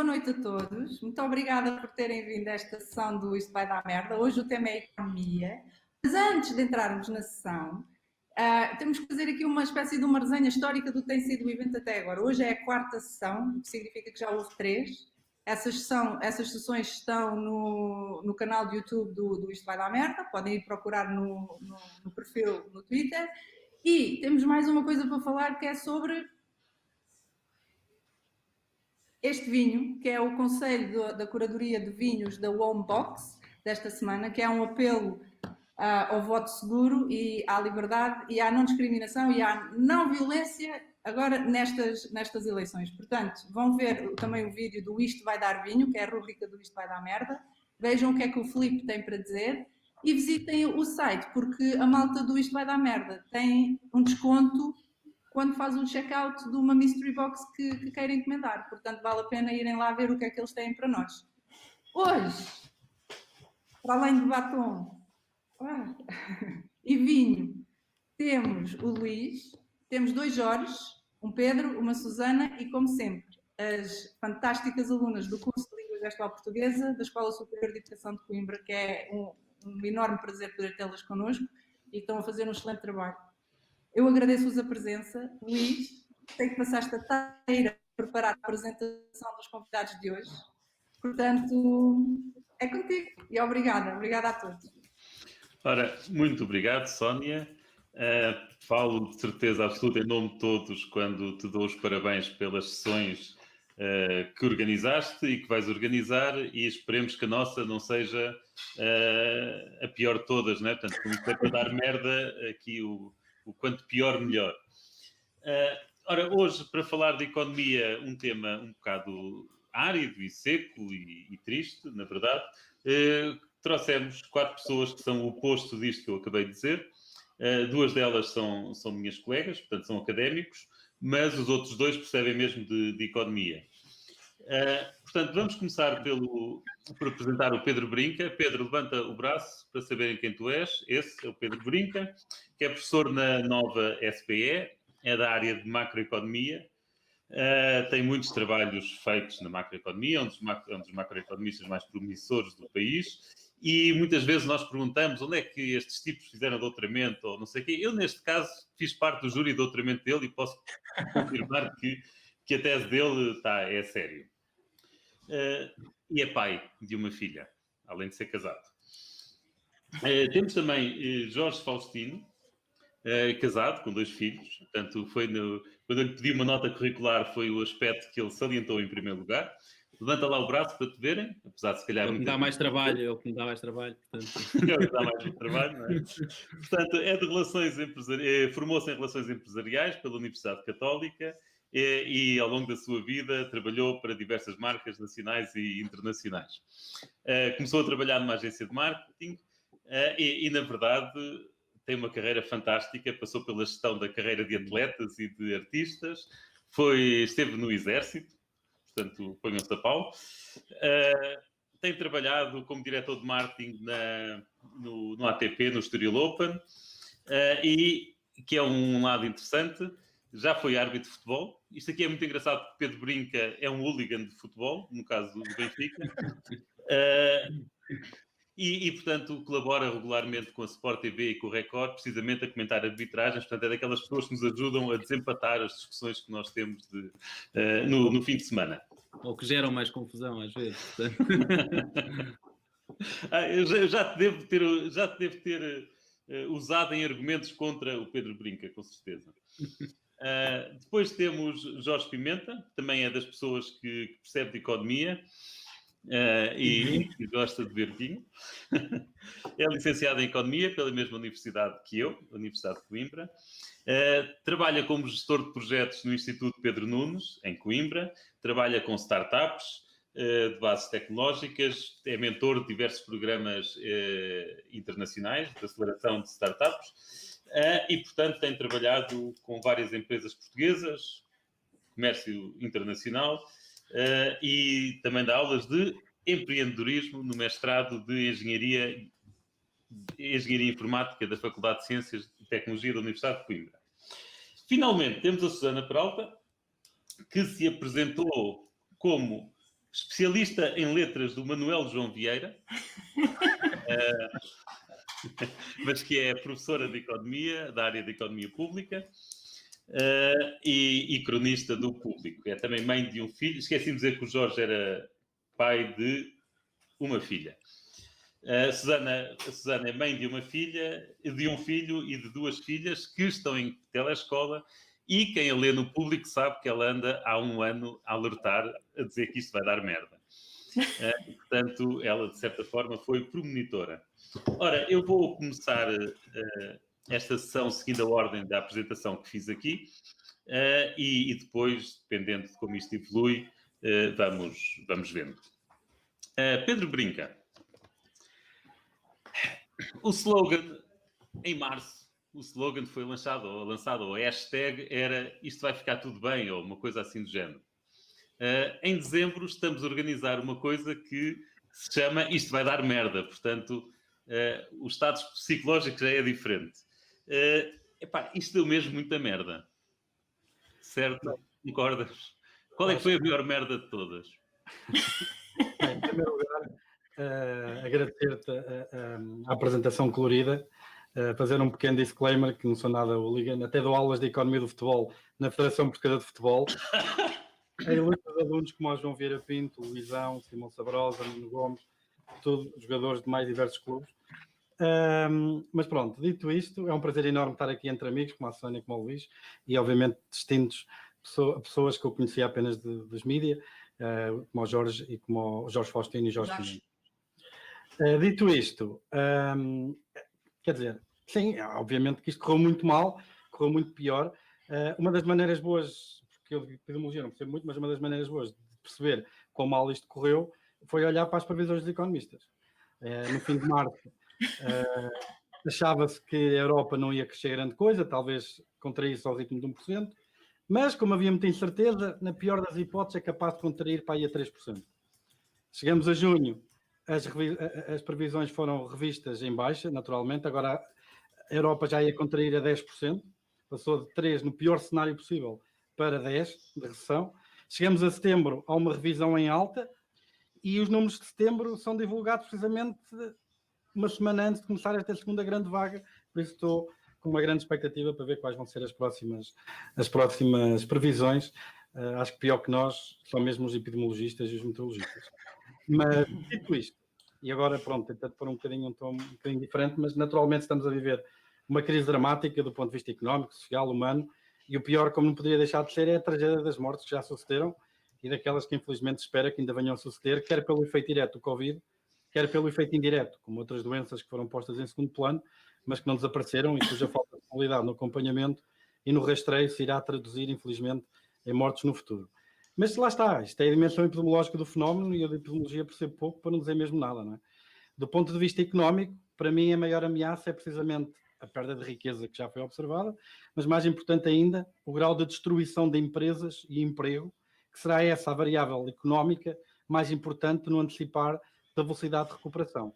noite a todos. Muito obrigada por terem vindo a esta sessão do Isto Vai Dar Merda. Hoje o tema é economia. Mas antes de entrarmos na sessão, temos que fazer aqui uma espécie de uma resenha histórica do que tem sido o evento até agora. Hoje é a quarta sessão, o que significa que já houve 3. Essas sessões estão no canal de YouTube do Isto Vai Dar Merda. Podem ir procurar no perfil no Twitter. E temos mais uma coisa para falar, que é sobre este vinho, que é o conselho da curadoria de vinhos da Wombox desta semana, que é um apelo ao voto seguro e à liberdade e à não discriminação e à não violência agora nestas eleições. Portanto, vão ver também o vídeo do Isto Vai Dar Vinho, que é a rubrica do Isto Vai Dar Merda. Vejam o que é que o Filipe tem para dizer e visitem o site, porque a malta do Isto Vai Dar Merda tem um desconto quando faz um check-out de uma mystery box que queira encomendar. Portanto, vale a pena irem lá ver o que é que eles têm para nós. Hoje, para além de batom e vinho, temos o Luís, temos 2 Jorges, um Pedro, uma Susana e, como sempre, as fantásticas alunas do curso de Língua Gestual Portuguesa da Escola Superior de Educação de Coimbra, que é um enorme prazer poder tê-las connosco e estão a fazer um excelente trabalho. Eu agradeço-vos a presença. Luís, sei que passaste a tarde a preparar a apresentação dos convidados de hoje. Portanto, é contigo. E obrigada. Obrigada a todos. Ora, muito obrigado, Sónia. Falo de certeza absoluta em nome de todos quando te dou os parabéns pelas sessões que organizaste e que vais organizar, e esperemos que a nossa não seja a pior de todas, né? Portanto, como isto é para dar merda, aqui o quanto pior, melhor. Ora, hoje, para falar de economia, um tema um bocado árido e seco e triste, na verdade, trouxemos 4 pessoas que são o oposto disto que eu acabei de dizer. 2 delas são minhas colegas, portanto, são académicos, mas os outros 2 percebem mesmo de economia. Portanto, vamos começar por apresentar o Pedro Brinca. Pedro, levanta o braço para saberem quem tu és. Esse é o Pedro Brinca, que é professor na nova SPE, é da área de macroeconomia. Tem muitos trabalhos feitos na macroeconomia, um dos macroeconomistas mais promissores do país, e muitas vezes nós perguntamos onde é que estes tipos fizeram doutoramento ou não sei o quê. Eu, neste caso, fiz parte do júri de doutoramento dele e posso confirmar que a tese dele é sério. E é pai de uma filha, além de ser casado. Temos também Jorge Faustino, casado, com 2 filhos. Portanto, quando eu lhe pedi uma nota curricular, foi o aspecto que ele salientou em primeiro lugar. Levanta lá o braço para te verem, apesar de se calhar... É o que me dá mais trabalho, é o que me dá mais trabalho, portanto... É o que dá mais trabalho, não é? Portanto, é de relações empresariais, formou-se em relações empresariais pela Universidade Católica e ao longo da sua vida trabalhou para diversas marcas nacionais e internacionais. Começou a trabalhar numa agência de marketing e na verdade... tem uma carreira fantástica, passou pela gestão da carreira de atletas e de artistas, esteve no Exército, portanto, ponham-se a pau. Tem trabalhado como diretor de marketing no ATP, no Estoril Open, e que é um lado interessante, já foi árbitro de futebol. Isto aqui é muito engraçado porque Pedro Brinca é um hooligan de futebol, no caso do Benfica. E, portanto, colabora regularmente com a Sport TV e com o Record, precisamente a comentar arbitragens. Portanto, é daquelas pessoas que nos ajudam a desempatar as discussões que nós temos no fim de semana. Ou que geram mais confusão, às vezes. Eu já te devo ter usado em argumentos contra o Pedro Brinca, com certeza. Depois temos Jorge Pimenta, também é das pessoas que percebe de economia. E gosta de beber vinho. É licenciado em Economia pela mesma universidade que eu, a Universidade de Coimbra. Trabalha como gestor de projetos no Instituto Pedro Nunes, em Coimbra. Trabalha com startups de bases tecnológicas. É mentor de diversos programas internacionais de aceleração de startups. E, portanto, tem trabalhado com várias empresas portuguesas, comércio internacional, e também dá aulas de empreendedorismo no mestrado de Engenharia Informática da Faculdade de Ciências e Tecnologia da Universidade de Coimbra. Finalmente, temos a Susana Peralta, que se apresentou como especialista em letras do Manuel João Vieira, mas que é professora de Economia, da área de Economia Pública, e cronista do Público. É também mãe de um filho. Esqueci de dizer que o Jorge era pai de uma filha. A Susana é mãe de uma filha, de um filho e de 2 filhas que estão em telescola, e quem a lê no Público sabe que ela anda há 1 ano a alertar, a dizer que isto vai dar merda. Portanto, ela, de certa forma, foi premonitora. Ora, eu vou começar esta sessão seguindo a ordem da apresentação que fiz aqui, e depois, dependendo de como isto evolui, vamos vendo. Pedro Brinca. O slogan, em março, o slogan foi lançado, ou a hashtag era "Isto vai ficar tudo bem", ou uma coisa assim do género. Em dezembro estamos a organizar uma coisa que se chama "Isto vai dar merda", portanto, o estado psicológico já é diferente. Isto deu mesmo muita merda. Certo? Concordas? Qual é que foi a pior merda de todas? Bem, em primeiro lugar, agradecer-te a apresentação colorida, fazer um pequeno disclaimer que não sou nada hooligan, até dou aulas de economia do futebol na Federação Portuguesa de Futebol. A ilustres alunos como o João Vieira Pinto, o Luizão, Simão Sabrosa, Nuno Gomes, todos jogadores de mais diversos clubes. Mas pronto, dito isto, é um prazer enorme estar aqui entre amigos, como a Sónia e como o Luís, e obviamente distintos pessoas que eu conhecia apenas dos mídia, como o Jorge e como o Jorge Faustino e o Jorge Filipe. Dito isto, quer dizer, sim, obviamente que isto correu muito mal, correu muito pior. Uma das maneiras boas, porque eu de epidemiologia não percebo muito, mas uma das maneiras boas de perceber quão mal isto correu foi olhar para as previsões dos economistas. No fim de março, achava-se que a Europa não ia crescer grande coisa, talvez contraísse ao ritmo de 1%, mas como havia muita incerteza, na pior das hipóteses é capaz de contrair para aí a 3%. Chegamos a junho, as previsões foram revistas em baixa, naturalmente, agora a Europa já ia contrair a 10%, passou de 3% no pior cenário possível para 10% de recessão. Chegamos a setembro a uma revisão em alta e os números de setembro são divulgados precisamente uma semana antes de começar esta segunda grande vaga, por isso estou com uma grande expectativa para ver quais vão ser as próximas previsões. Acho que pior que nós são mesmo os epidemiologistas e os meteorologistas. Mas, dito isto, e agora, pronto, tentando pôr um tom um bocadinho diferente, mas naturalmente estamos a viver uma crise dramática do ponto de vista económico, social, humano, e o pior, como não poderia deixar de ser, é a tragédia das mortes que já sucederam e daquelas que infelizmente espera que ainda venham a suceder, quer pelo efeito direto do Covid, quer pelo efeito indireto, como outras doenças que foram postas em segundo plano, mas que não desapareceram e cuja falta de qualidade no acompanhamento e no rastreio se irá traduzir, infelizmente, em mortes no futuro. Mas lá está, isto é a dimensão epidemiológica do fenómeno e eu de epidemiologia percebo pouco, para não dizer mesmo nada, não é? Do ponto de vista económico, para mim a maior ameaça é precisamente a perda de riqueza que já foi observada, mas mais importante ainda, o grau de destruição de empresas e emprego, que será essa a variável económica mais importante no antecipar da velocidade de recuperação.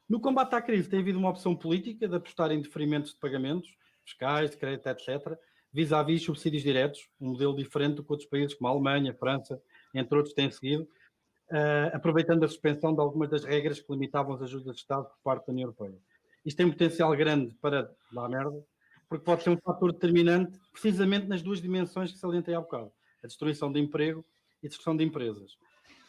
No combate à crise tem havido uma opção política de apostar em deferimentos de pagamentos, fiscais, de crédito, etc., vis-à-vis subsídios diretos, um modelo diferente do que outros países como a Alemanha, a França, entre outros, têm seguido, aproveitando a suspensão de algumas das regras que limitavam as ajudas de Estado por parte da União Europeia. Isto tem um potencial grande para dar merda, porque pode ser um fator determinante precisamente nas duas dimensões que salientei há bocado, a destruição de emprego e a destruição de empresas.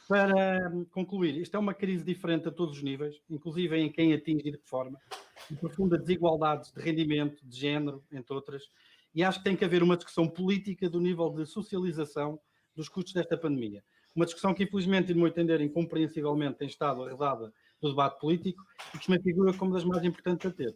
Para concluir, isto é uma crise diferente a todos os níveis, inclusive em quem atinge e de que forma, de profunda desigualdades de rendimento, de género, entre outras, e acho que tem que haver uma discussão política do nível de socialização dos custos desta pandemia. Uma discussão que, infelizmente, e no meu entender, incompreensivelmente, tem estado arredada do debate político e que se me figura como das mais importantes a ter.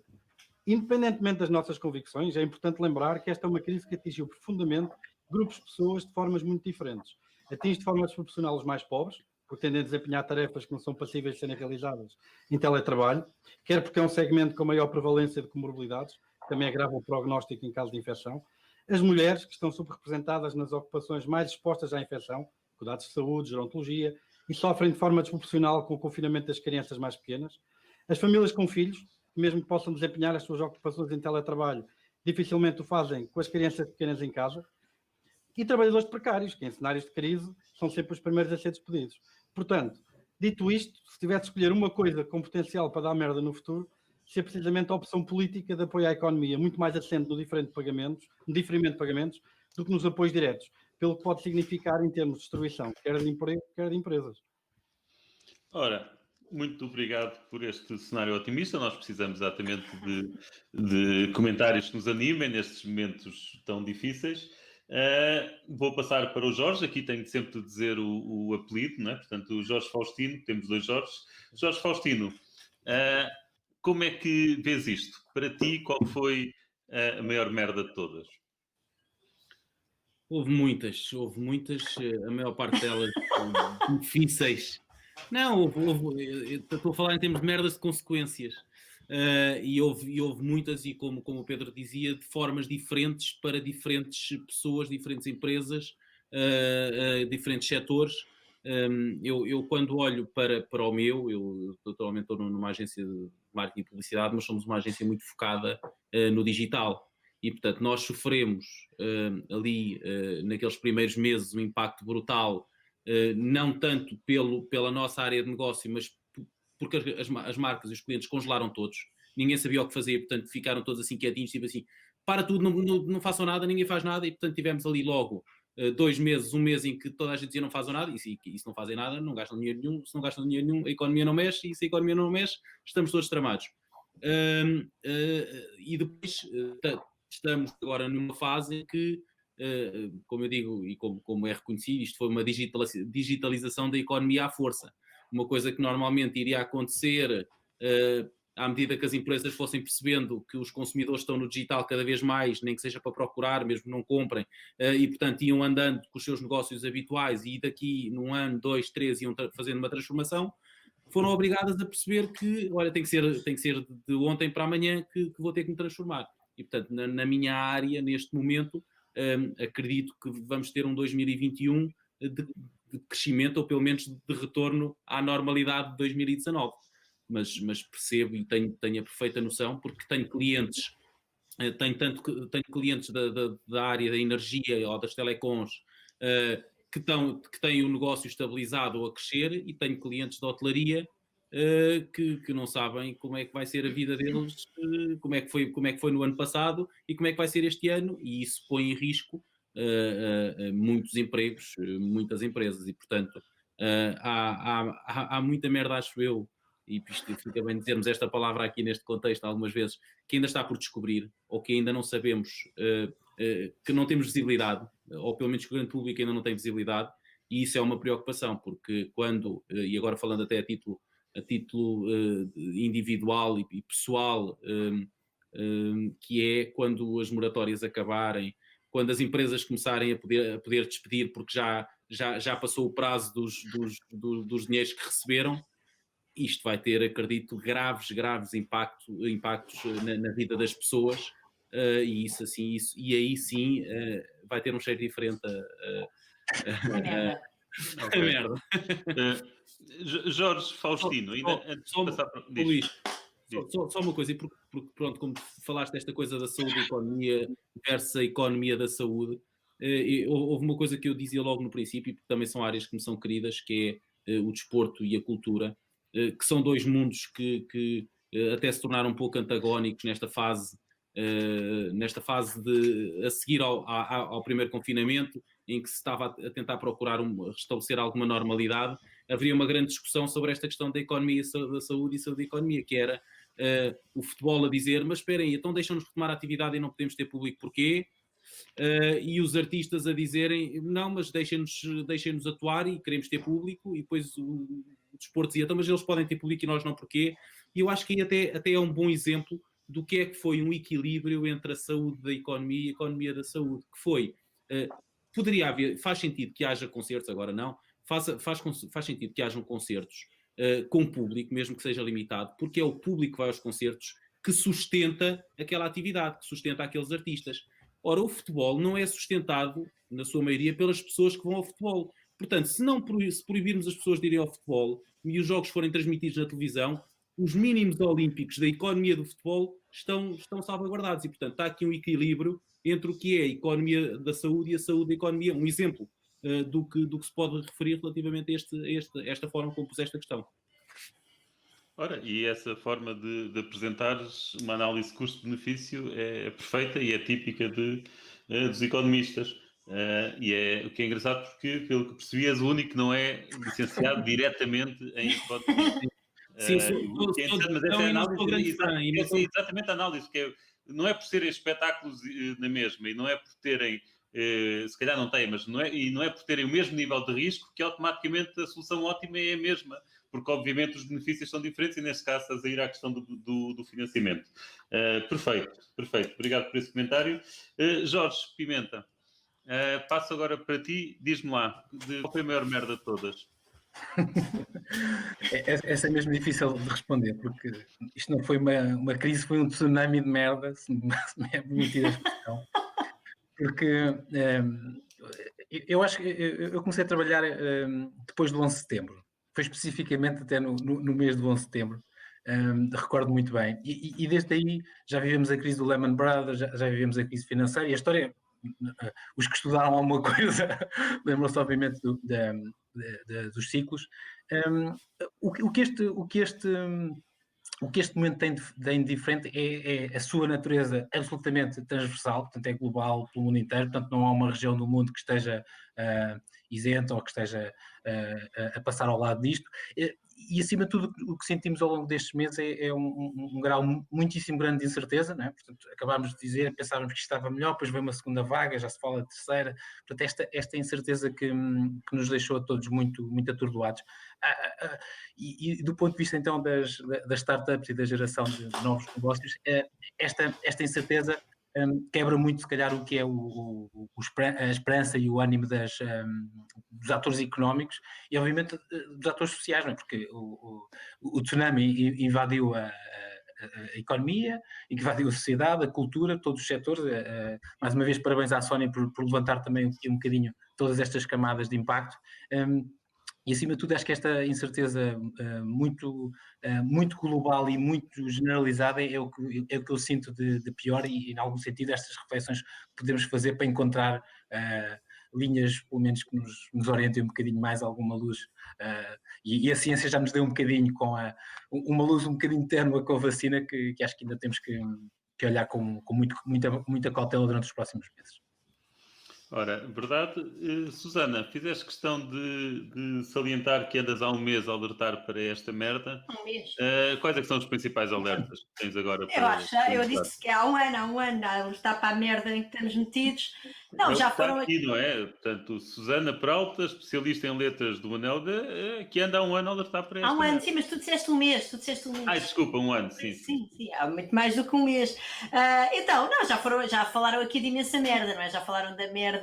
Independentemente das nossas convicções, é importante lembrar que esta é uma crise que atingiu profundamente grupos de pessoas de formas muito diferentes. Atinge de forma desproporcional os mais pobres, porque tendem a desempenhar tarefas que não são passíveis de serem realizadas em teletrabalho, quer porque é um segmento com maior prevalência de comorbilidades, que também agrava o prognóstico em caso de infecção. As mulheres, que estão subrepresentadas nas ocupações mais expostas à infecção, cuidados de saúde, gerontologia, e sofrem de forma desproporcional com o confinamento das crianças mais pequenas. As famílias com filhos, que mesmo que possam desempenhar as suas ocupações em teletrabalho, dificilmente o fazem com as crianças pequenas em casa. E trabalhadores precários, que em cenários de crise são sempre os primeiros a ser despedidos. Portanto, dito isto, se tivesse de escolher uma coisa com potencial para dar merda no futuro, seria precisamente a opção política de apoio à economia, muito mais assente no diferimento de pagamentos, do que nos apoios diretos, pelo que pode significar em termos de destruição, quer de emprego, quer de empresas. Ora, muito obrigado por este cenário otimista. Nós precisamos exatamente de comentários que nos animem nestes momentos tão difíceis. Vou passar para o Jorge. Aqui tenho sempre de dizer o apelido, não é? Portanto, o Jorge Faustino, temos 2 Jorges. Jorge Faustino, como é que vês isto? Para ti, qual foi a maior merda de todas? Houve muitas, a maior parte delas difíceis. Não, estou a falar em termos de merdas de consequências. E houve muitas, e como o Pedro dizia, de formas diferentes para diferentes pessoas, diferentes empresas, diferentes setores. Eu quando olho para o meu, eu atualmente estou numa agência de marketing e publicidade, mas somos uma agência muito focada no digital. E, portanto, nós sofremos ali, naqueles primeiros meses, um impacto brutal, não tanto pela nossa área de negócio, mas porque as marcas e os clientes congelaram todos. Ninguém sabia o que fazer, portanto, ficaram todos assim quietinhos, tipo assim, para tudo, não façam nada, ninguém faz nada, e, portanto, tivemos ali logo 2 meses, um mês em que toda a gente dizia não fazem nada, e se não fazem nada, não gastam dinheiro nenhum, se não gastam dinheiro nenhum, a economia não mexe, e se a economia não mexe, estamos todos tramados. E depois estamos agora numa fase em que, como eu digo, e como é reconhecido, isto foi uma digitalização da economia à força. Uma coisa que normalmente iria acontecer à medida que as empresas fossem percebendo que os consumidores estão no digital cada vez mais, nem que seja para procurar, mesmo que não comprem, e portanto iam andando com os seus negócios habituais e daqui num ano, 2, 3 iam fazendo uma transformação, foram obrigadas a perceber que, olha, tem que ser de ontem para amanhã que vou ter que me transformar. E portanto, na minha área, neste momento, acredito que vamos ter um 2021 de crescimento, ou pelo menos de retorno à normalidade de 2019. Mas percebo e tenho a perfeita noção, porque tenho clientes, tenho clientes da área da energia ou das telecoms que têm o negócio estabilizado ou a crescer, e tenho clientes da hotelaria que não sabem como é que vai ser a vida deles, como é que foi no ano passado e como é que vai ser este ano, e isso põe em risco muitos empregos, muitas empresas, e portanto há muita merda, acho eu, e isto fica bem dizermos esta palavra aqui neste contexto algumas vezes, que ainda está por descobrir, ou que ainda não sabemos, que não temos visibilidade, ou pelo menos que o grande público ainda não tem visibilidade, e isso é uma preocupação, porque quando, e agora falando até a título individual e pessoal, que é quando as moratórias acabarem, quando as empresas começarem a poder despedir porque já passou o prazo dos dinheiros que receberam, isto vai ter, acredito, graves impactos na vida das pessoas, e aí sim vai ter um cheiro diferente a merda. Jorge Faustino, Luís, só uma coisa, porque pronto, como falaste desta coisa da saúde e economia versus a economia da saúde, houve uma coisa que eu dizia logo no princípio, porque também são áreas que me são queridas, que é o desporto e a cultura, que são 2 mundos que até se tornaram um pouco antagónicos nesta fase de a seguir ao primeiro confinamento, em que se estava a tentar procurar restabelecer alguma normalidade. Haveria uma grande discussão sobre esta questão da economia, da saúde e saúde e economia, que era o futebol a dizer, mas esperem, então deixam-nos retomar a atividade e não podemos ter público, porquê? E os artistas a dizerem, não, mas deixem-nos atuar e queremos ter público, e depois o desporto dizia, então, mas eles podem ter público e nós não, porquê? E eu acho que aí até é um bom exemplo do que é que foi um equilíbrio entre a saúde da economia e a economia da saúde, que foi, poderia haver, faz sentido que haja concertos, agora não, faz sentido que hajam concertos com público, mesmo que seja limitado, porque é o público que vai aos concertos que sustenta aquela atividade, que sustenta aqueles artistas. Ora, o futebol não é sustentado, na sua maioria, pelas pessoas que vão ao futebol. Portanto, se proibirmos as pessoas de irem ao futebol e os jogos forem transmitidos na televisão, os mínimos olímpicos da economia do futebol estão salvaguardados. E, portanto, está aqui um equilíbrio entre o que é a economia da saúde e a saúde da economia. Um exemplo, do que se pode referir relativamente a esta forma como puseste a questão. Ora, e essa forma de apresentares uma análise custo-benefício é perfeita e é típica dos economistas. O que é engraçado porque, pelo que percebi, és o único que não é licenciado diretamente em economia. Sim, Que é interessante, mas essa é a não sou grande análise, fã, e não sou- exatamente a análise, que não é por serem espetáculos na mesma, e não é por terem, se calhar não têm, mas não é por terem o mesmo nível de risco que automaticamente a solução ótima é a mesma, porque obviamente os benefícios são diferentes e neste caso estás a ir à questão do financiamento. Perfeito. Obrigado por esse comentário. Jorge Pimenta, passo agora para ti, diz-me lá, qual foi a maior merda de todas? Essa é mesmo difícil de responder, porque isto não foi uma crise, foi um tsunami de merda, se me é permitida a expressão. Porque eu acho que eu comecei a trabalhar depois do 11 de setembro. Foi especificamente até no mês do 11 de setembro. Recordo muito bem. E desde aí já vivemos a crise do Lehman Brothers, já vivemos a crise financeira. E a história, os que estudaram alguma coisa, lembram-se obviamente dos ciclos. O que este momento tem de diferente é a sua natureza absolutamente transversal, portanto é global pelo mundo inteiro, portanto não há uma região do mundo que esteja isenta ou que esteja a passar ao lado disto. E acima de tudo o que sentimos ao longo destes meses é um grau muitíssimo grande de incerteza, não é? Portanto, acabámos de dizer, pensávamos que estava melhor, depois veio uma segunda vaga, já se fala de terceira, portanto esta incerteza que nos deixou a todos muito, muito atordoados. E do ponto de vista então das startups e da geração de novos negócios, esta incerteza quebra muito, se calhar, o que é a esperança e o ânimo dos atores económicos e, obviamente, dos atores sociais, não é? Porque o tsunami invadiu a economia, invadiu a sociedade, a cultura, todos os setores. Mais uma vez, parabéns à Sónia por levantar também um bocadinho todas estas camadas de impacto. E, acima de tudo, acho que esta incerteza muito global e muito generalizada é o que eu sinto de pior e, em algum sentido, estas reflexões que podemos fazer para encontrar linhas, pelo menos, que nos orientem um bocadinho mais alguma luz. E a ciência já nos deu um bocadinho com uma luz um bocadinho tênue com a vacina que acho que ainda temos que olhar com muita cautela durante os próximos meses. Ora, verdade. Susana, fizeste questão de salientar que andas há um mês a alertar para esta merda. Um mês. Quais é que são os principais alertas que tens agora? Eu disse que há um ano a alertar para a merda em que estamos metidos. Não, já foram aqui, não é? Portanto, Susana Peralta, especialista em letras do Anel, que anda há um ano a alertar para esta Há um ano, merda. sim, mas tu disseste um mês. Ai, desculpa, um ano, sim. Sim, há muito mais do que um mês. Então, não, já falaram aqui de imensa merda, não é? Já falaram da merda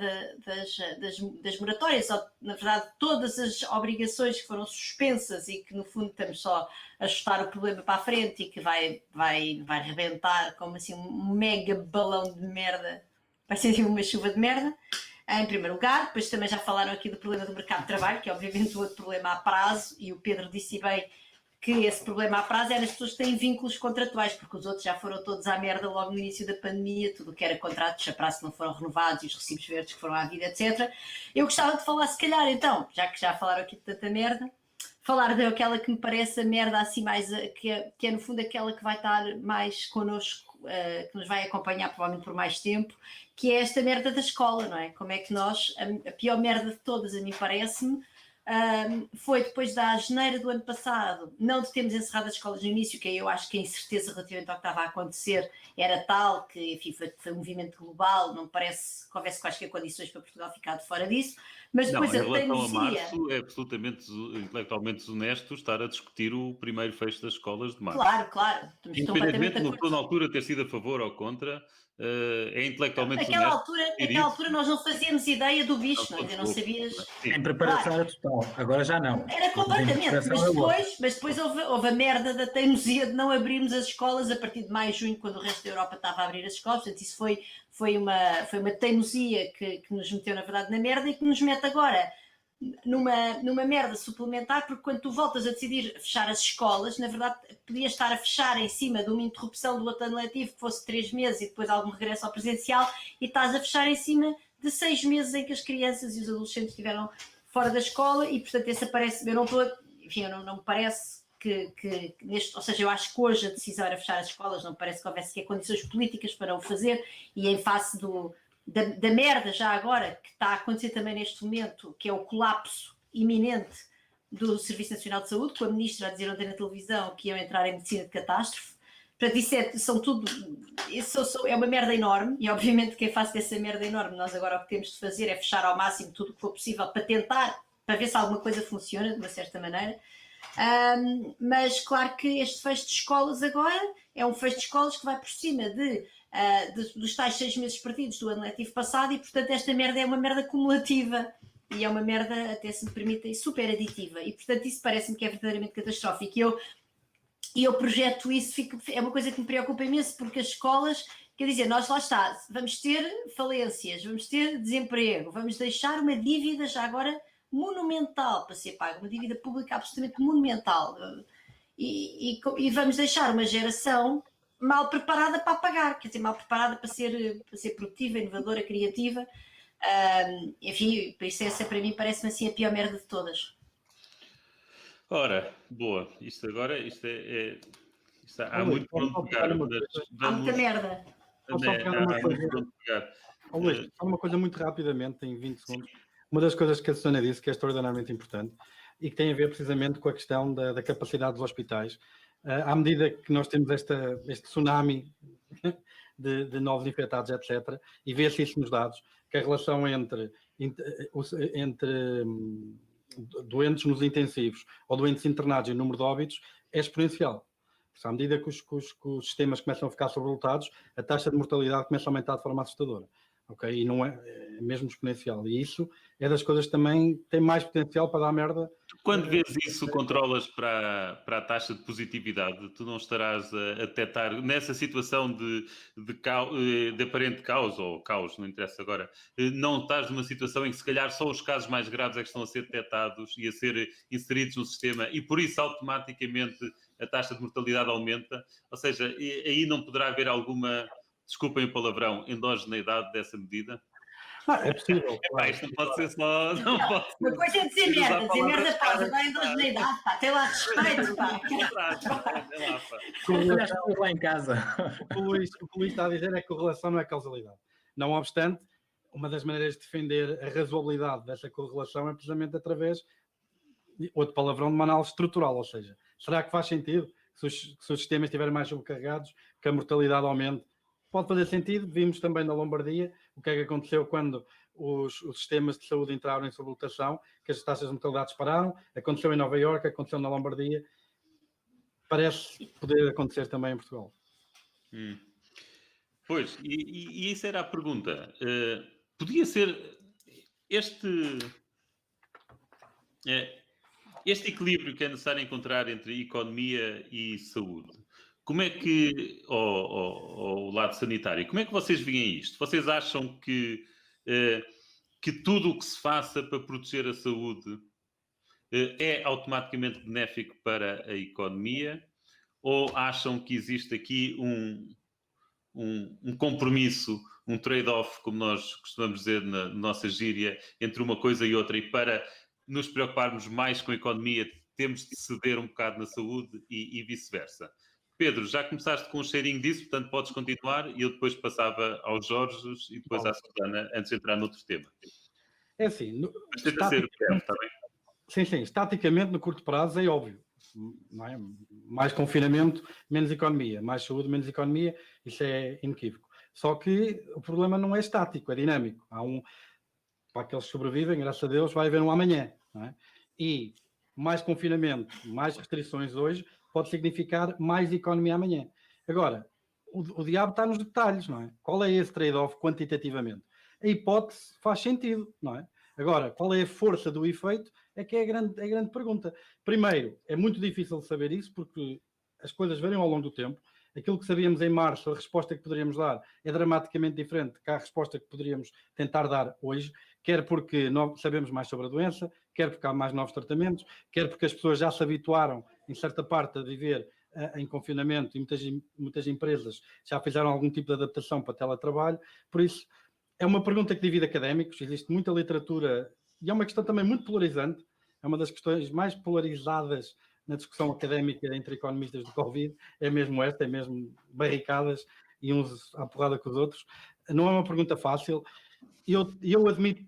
das moratórias, ou, na verdade, todas as obrigações que foram suspensas e que, no fundo, estamos só a chutar o problema para a frente e que vai rebentar como assim um mega balão de merda. Vai ser assim uma chuva de merda, em primeiro lugar. Depois também já falaram aqui do problema do mercado de trabalho, que é obviamente o outro problema a prazo, e o Pedro disse bem que esse problema a prazo é das pessoas que têm vínculos contratuais, porque os outros já foram todos à merda logo no início da pandemia, tudo o que era contratos a prazo não foram renovados e os recibos verdes que foram à vida, etc. Eu gostava de falar, se calhar, então, já que já falaram aqui de tanta merda, falar daquela que me parece a merda assim mais, que é no fundo aquela que vai estar mais connosco, que nos vai acompanhar provavelmente por mais tempo, que é esta merda da escola, não é? Como é que nós, a pior merda de todas, a mim parece-me, foi depois da janeiro do ano passado, não de termos encerrado as escolas no início, que eu acho que a incerteza relativamente ao que estava a acontecer era tal que, enfim, foi um movimento global, não parece que houvesse quaisquer condições para Portugal ficar de fora disso, mas depois não, em relação teimosia... a março é absolutamente intelectualmente desonesto estar a discutir o primeiro fecho das escolas de março. Claro. Independentemente de uma altura ter sido a favor ou contra, é intelectualmente desonesto. Naquela altura nós não fazíamos ideia do bicho, ainda não sabias... Em preparação era total, agora já não. Era completamente, mas depois houve a merda da teimosia de não abrirmos as escolas a partir de maio, junho, quando o resto da Europa estava a abrir as escolas, portanto isso foi uma teimosia que nos meteu na verdade na merda e que nos mete agora numa merda suplementar, porque quando tu voltas a decidir fechar as escolas, na verdade podias estar a fechar em cima de uma interrupção do outro ano letivo que fosse 3 meses e depois algum regresso ao presencial, e estás a fechar em cima de 6 meses em que as crianças e os adolescentes estiveram fora da escola e, portanto, esse parece, eu não estou, enfim, não me parece que neste, ou seja, eu acho que hoje a decisão era fechar as escolas, não me parece que houvesse sequer condições políticas para o fazer, e em face da merda já agora que está a acontecer também neste momento, que é o colapso iminente do Serviço Nacional de Saúde, com a ministra a dizer ontem na televisão que iam entrar em medicina de catástrofe. Portanto, isso é uma merda enorme, e obviamente que em face dessa merda enorme, nós agora o que temos de fazer é fechar ao máximo tudo o que for possível para ver se alguma coisa funciona de uma certa maneira. Mas claro que este fecho de escolas agora é um fecho de escolas que vai por cima dos tais 6 meses perdidos do ano letivo passado, e portanto esta merda é uma merda cumulativa e é uma merda, até se me permitem, super aditiva, e portanto isso parece-me que é verdadeiramente catastrófico, e eu projeto isso, é uma coisa que me preocupa imenso, porque as escolas, quer dizer, nós lá está, vamos ter falências, vamos ter desemprego, vamos deixar uma dívida já agora monumental para ser paga, uma dívida pública absolutamente monumental, e vamos deixar uma geração mal preparada para pagar, quer dizer, mal preparada para ser produtiva, inovadora, criativa. Enfim, por isso essa para mim parece-me assim a pior merda de todas. Ora, boa, há muito para onde pegar. Há muita merda. Luís, só uma coisa muito rapidamente, em 20 segundos. Uma das coisas que a Susana disse, que é extraordinariamente importante, e que tem a ver precisamente com a questão da capacidade dos hospitais. À medida que nós temos este tsunami de novos infectados, etc., e vê-se isso nos dados, que a relação entre doentes nos intensivos ou doentes internados e o número de óbitos é exponencial. À medida que os sistemas começam a ficar sobrelotados, a taxa de mortalidade começa a aumentar de forma assustadora. Okay? E não é mesmo exponencial. E isso é das coisas que também tem mais potencial para dar merda. Quando vês isso, controlas para a taxa de positividade, tu não estarás a detectar, nessa situação de aparente caos, ou caos, não interessa agora, não estás numa situação em que se calhar só os casos mais graves é que estão a ser detectados e a ser inseridos no sistema, e por isso automaticamente a taxa de mortalidade aumenta, ou seja, aí não poderá haver alguma, desculpem o palavrão, endogeneidade dessa medida? É possível. Claro. Isto não pode ser só... Não pode ser. Uma coisa é dizer merda, pá, agora endogeneidade, pá, tem lá respeito, pá. Lá em casa. O que o Luís está a dizer é que correlação não é causalidade. Não obstante, uma das maneiras de defender a razoabilidade dessa correlação é precisamente através, outro palavrão, de uma análise estrutural, ou seja, será que faz sentido que se os sistemas estiverem mais sobrecarregados, que a mortalidade aumente? Pode fazer sentido. Vimos também na Lombardia o que é que aconteceu quando os sistemas de saúde entraram em sobrelotação, que as taxas de mortalidade dispararam. Aconteceu em Nova Iorque, aconteceu na Lombardia. Parece poder acontecer também em Portugal. Pois, e isso era a pergunta. Podia ser este equilíbrio que é necessário encontrar entre economia e saúde. Como é que, o lado sanitário, como é que vocês veem isto? Vocês acham que tudo o que se faça para proteger a saúde é automaticamente benéfico para a economia? Ou acham que existe aqui um compromisso, um trade-off, como nós costumamos dizer na nossa gíria, entre uma coisa e outra, e para nos preocuparmos mais com a economia temos de ceder um bocado na saúde e vice-versa? Pedro, já começaste com um cheirinho disso, portanto podes continuar, e eu depois passava aos Jorge e depois à Susana, antes de entrar noutro tema. É assim... Mas tenta ser breve, está bem? Sim, estaticamente, no curto prazo, é óbvio. Não é? Mais confinamento, menos economia. Mais saúde, menos economia. Isso é inequívoco. Só que o problema não é estático, é dinâmico. Para aqueles que sobrevivem, graças a Deus, vai haver um amanhã. Não é? E mais confinamento, mais restrições hoje, pode significar mais economia amanhã. Agora, o diabo está nos detalhes, não é? Qual é esse trade-off quantitativamente? A hipótese faz sentido, não é? Agora, qual é a força do efeito é que é a grande pergunta. Primeiro, é muito difícil de saber isso, porque as coisas variam ao longo do tempo. Aquilo que sabíamos em março, a resposta que poderíamos dar é dramaticamente diferente da resposta que poderíamos tentar dar hoje, quer porque sabemos mais sobre a doença, quer porque há mais novos tratamentos, quer porque as pessoas já se habituaram, em certa parte, a viver em confinamento, e muitas empresas já fizeram algum tipo de adaptação para teletrabalho. Por isso, É uma pergunta que divide académicos, existe muita literatura e é uma questão também muito polarizante, é uma das questões mais polarizadas na discussão académica entre economistas do Covid, é mesmo esta, é mesmo barricadas e uns à porrada com os outros. Não é uma pergunta fácil. Eu admito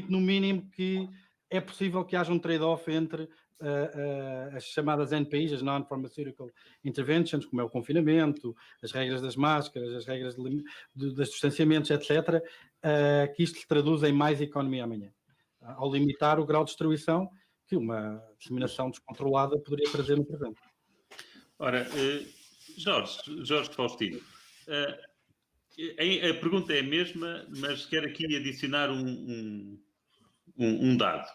no mínimo que é possível que haja um trade-off entre as chamadas NPIs, as Non-Pharmaceutical Interventions, como é o confinamento, as regras das máscaras, as regras dos distanciamentos, etc., que isto se traduz em mais economia amanhã, ao limitar o grau de destruição que uma disseminação descontrolada poderia trazer no presente. Ora, Jorge Faustino, a pergunta é a mesma, mas quero aqui adicionar um dado.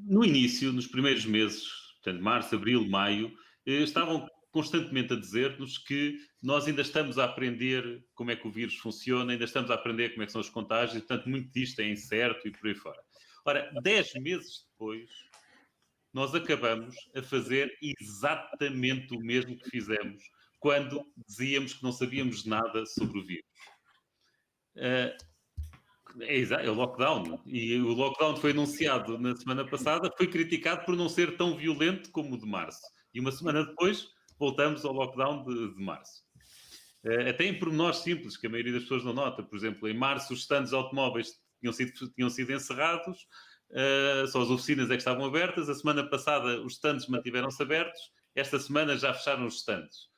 No início, nos primeiros meses, portanto, março, abril, maio, estavam constantemente a dizer-nos que nós ainda estamos a aprender como é que o vírus funciona, ainda estamos a aprender como é que são os contágios, portanto, muito disto é incerto e por aí fora. Ora, 10 meses depois, nós acabamos a fazer exatamente o mesmo que fizemos quando dizíamos que não sabíamos nada sobre o vírus. É o lockdown. E o lockdown foi anunciado na semana passada, foi criticado por não ser tão violento como o de março. E uma semana depois, voltamos ao lockdown de março. Até em pormenores simples, que a maioria das pessoas não nota. Por exemplo, em março os stands automóveis tinham sido encerrados, só as oficinas é que estavam abertas. A semana passada os stands mantiveram-se abertos. Esta semana já fecharam os stands.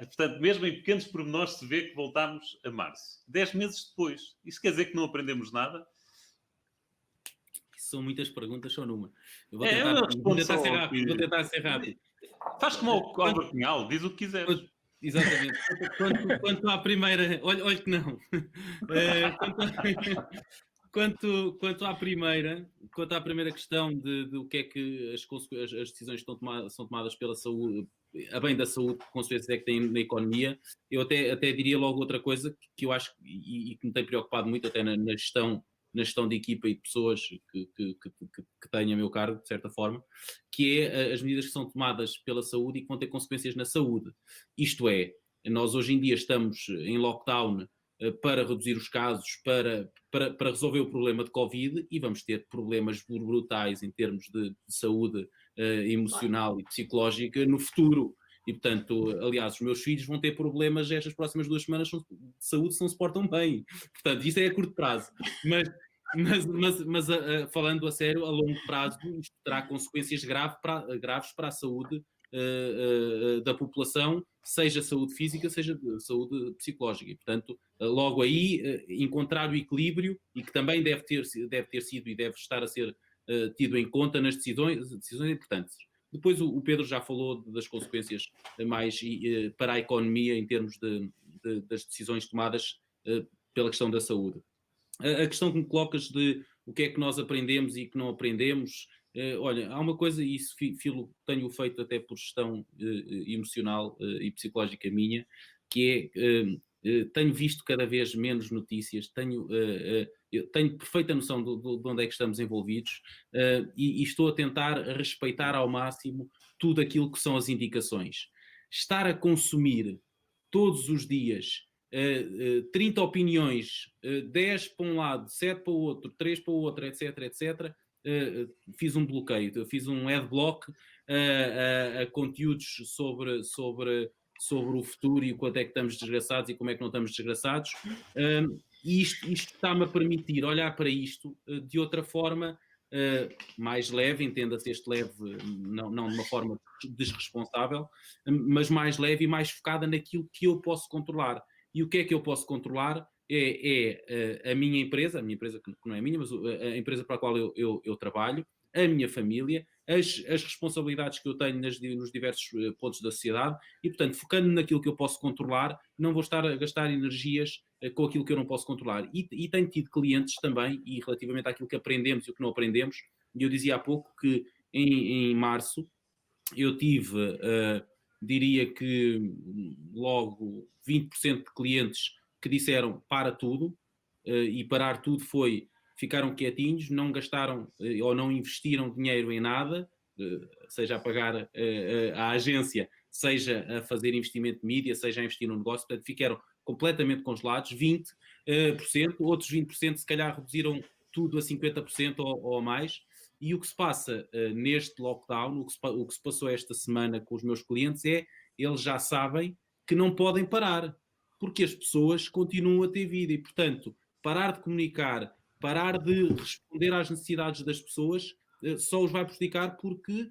Portanto, mesmo em pequenos pormenores se vê que voltámos a março. 10 meses depois. Isso quer dizer que não aprendemos nada? São muitas perguntas, só numa. Eu vou tentar ser rápido. Faz como o Álvaro Cunhal, diz o que quiseres. Exatamente. Quanto à primeira... Olha que não. Quanto à primeira questão de o que é que as decisões são tomadas pela saúde, a bem da saúde, que consequências é que tem na economia, eu até diria logo outra coisa que eu acho e que me tem preocupado muito até na gestão de equipa e de pessoas que têm a meu cargo, de certa forma, que é as medidas que são tomadas pela saúde e que vão ter consequências na saúde. Isto é, nós hoje em dia estamos em lockdown para reduzir os casos, para resolver o problema de Covid, e vamos ter problemas brutais em termos de saúde emocional e psicológica no futuro. E, portanto, aliás, os meus filhos vão ter problemas estas próximas 2 semanas de saúde se não se portam bem. Portanto, isto é a curto prazo. Mas falando a sério, a longo prazo, isto terá consequências graves para a saúde da população, seja saúde física, seja saúde psicológica. E, portanto, logo aí, encontrar o equilíbrio, e que também deve ter sido e deve estar a ser tido em conta nas decisões importantes. Depois o Pedro já falou das consequências mais para a economia em termos das decisões tomadas pela questão da saúde. A questão que me colocas de o que é que nós aprendemos e que não aprendemos, olha, há uma coisa, e isso tenho feito até por gestão emocional e psicológica minha, que é, tenho visto cada vez menos notícias, eu tenho perfeita noção de onde é que estamos envolvidos, e estou a tentar respeitar ao máximo tudo aquilo que são as indicações. Estar a consumir todos os dias 30 opiniões, 10 para um lado, 7 para o outro, 3 para o outro, etc, etc, fiz um bloqueio, fiz um adblock a conteúdos sobre o futuro e o quanto é que estamos desgraçados e como é que não estamos desgraçados. E isto está-me a permitir olhar para isto de outra forma, mais leve, entenda-se este leve, não de uma forma desresponsável, mas mais leve e mais focada naquilo que eu posso controlar. E o que é que eu posso controlar é a minha empresa que não é minha, mas a empresa para a qual eu trabalho, a minha família, as responsabilidades que eu tenho nos diversos pontos da sociedade, e, portanto, focando naquilo que eu posso controlar, não vou estar a gastar energias com aquilo que eu não posso controlar. E tenho tido clientes também, e relativamente àquilo que aprendemos e o que não aprendemos, e eu dizia há pouco que em março eu tive, diria que logo 20% de clientes que disseram para tudo, e parar tudo ficaram quietinhos, não gastaram ou não investiram dinheiro em nada, seja a pagar à agência, seja a fazer investimento de mídia, seja a investir no negócio, portanto ficaram completamente congelados. 20 outros 20% se calhar reduziram tudo a 50% ou mais. E o que se passa neste lockdown, o que se passou esta semana com os meus clientes é, eles já sabem que não podem parar, porque as pessoas continuam a ter vida e, portanto, parar de comunicar, parar de responder às necessidades das pessoas, só os vai prejudicar porque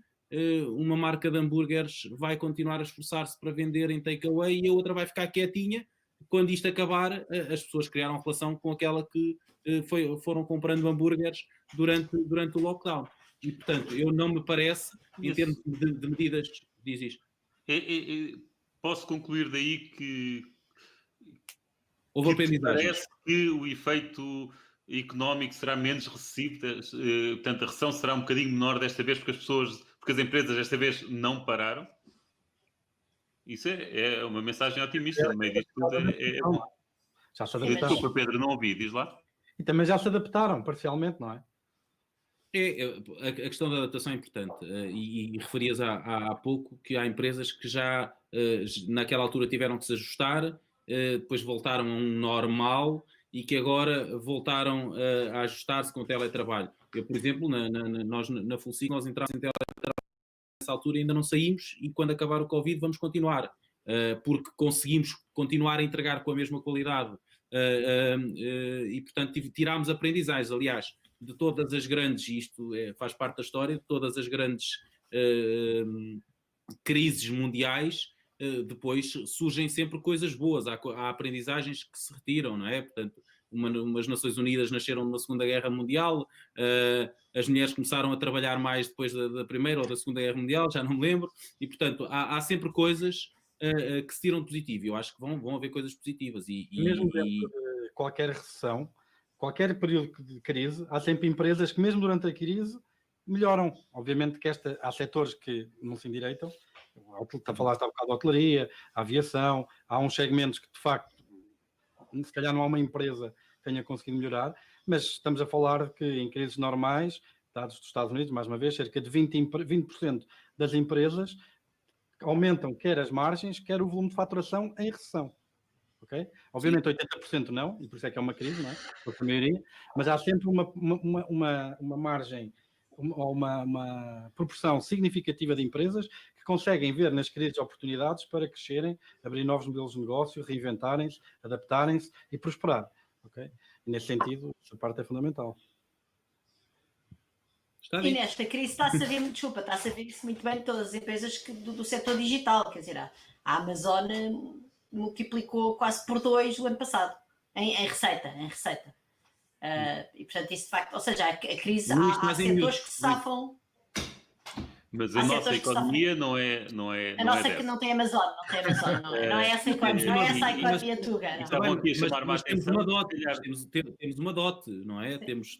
uma marca de hambúrgueres vai continuar a esforçar-se para vender em takeaway e a outra vai ficar quietinha. Quando isto acabar, as pessoas criaram relação com aquela que foram comprando hambúrgueres durante o lockdown. E, portanto, eu não me parece, em termos de medidas, diz isto. Posso concluir daí que Houve aprendizagem. Parece que o efeito económico será menos recessivo, portanto a recessão será um bocadinho menor desta vez porque as empresas desta vez não pararam. Isso é uma mensagem otimista no meio disto tudo. Já se adaptaram. Desculpa, Pedro, não ouvi, diz lá. E também já se adaptaram parcialmente, não é? A questão da adaptação é importante e referias há pouco que há empresas que já naquela altura tiveram que se ajustar, depois voltaram a um normal e que agora voltaram a ajustar-se com o teletrabalho. Eu, por exemplo, nós na Fulsig, nós entramos em teletrabalho nessa altura e ainda não saímos e quando acabar o Covid vamos continuar, porque conseguimos continuar a entregar com a mesma qualidade e, portanto, tirámos aprendizagens. Aliás, de todas as grandes, isto faz parte da história, de todas as grandes crises mundiais, depois surgem sempre coisas boas, há aprendizagens que se retiram, não é? Portanto, umas Nações Unidas nasceram numa Segunda Guerra Mundial, as mulheres começaram a trabalhar mais depois da Primeira ou da Segunda Guerra Mundial, já não me lembro, e portanto há sempre coisas que se tiram de positivo. Eu acho que vão haver coisas positivas. Mesmo dentro de qualquer recessão, qualquer período de crise, há sempre empresas que mesmo durante a crise melhoram. Obviamente que há setores que não se endireitam, falaste há bocado da hotelaria, a aviação, há uns segmentos que de facto se calhar não há uma empresa que tenha conseguido melhorar, mas estamos a falar que em crises normais, dados dos Estados Unidos, mais uma vez, cerca de 20% das empresas aumentam quer as margens, quer o volume de faturação em recessão. Okay? Obviamente 80% não, e por isso é que é uma crise, não é? Porque a maioria, mas há sempre uma margem, uma proporção significativa de empresas que conseguem ver nas crises oportunidades para crescerem, abrir novos modelos de negócio, reinventarem-se, adaptarem-se e prosperar. Okay? E nesse sentido, essa parte é fundamental. E nesta crise está-se a ver isso muito bem de todas as empresas do setor digital, quer dizer, a Amazon multiplicou quase por 2 o ano passado, em receita. E portanto isso de facto, ou seja, a crise, há setores que se safam. Mas a nossa economia não é a nossa que não tem Amazon, não é essa economia, não é essa a economia tuga. Mas temos uma DOT, não é? Temos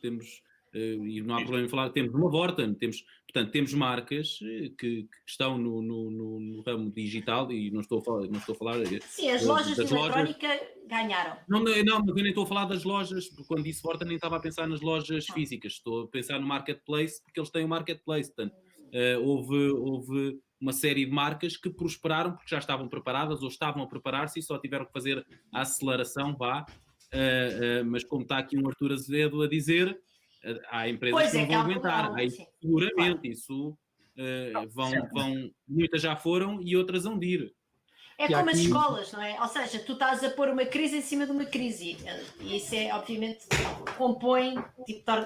e não há problema em falar, temos uma Vorten, portanto, temos marcas que estão no ramo digital e não estou a falar... Sim, as lojas de eletrónica ganharam. Não, mas eu nem estou a falar das lojas, porque quando disse Vorten nem estava a pensar nas lojas físicas, estou a pensar no marketplace, porque eles têm um marketplace, portanto, houve uma série de marcas que prosperaram porque já estavam preparadas ou estavam a preparar-se e só tiveram que fazer a aceleração, mas como está aqui um Artur Azevedo a dizer... Há empresas que não vão aguentar, seguramente isso muitas já foram e outras vão de ir. É como as escolas, não é? Ou seja, tu estás a pôr uma crise em cima de uma crise e isso é, obviamente, compõe,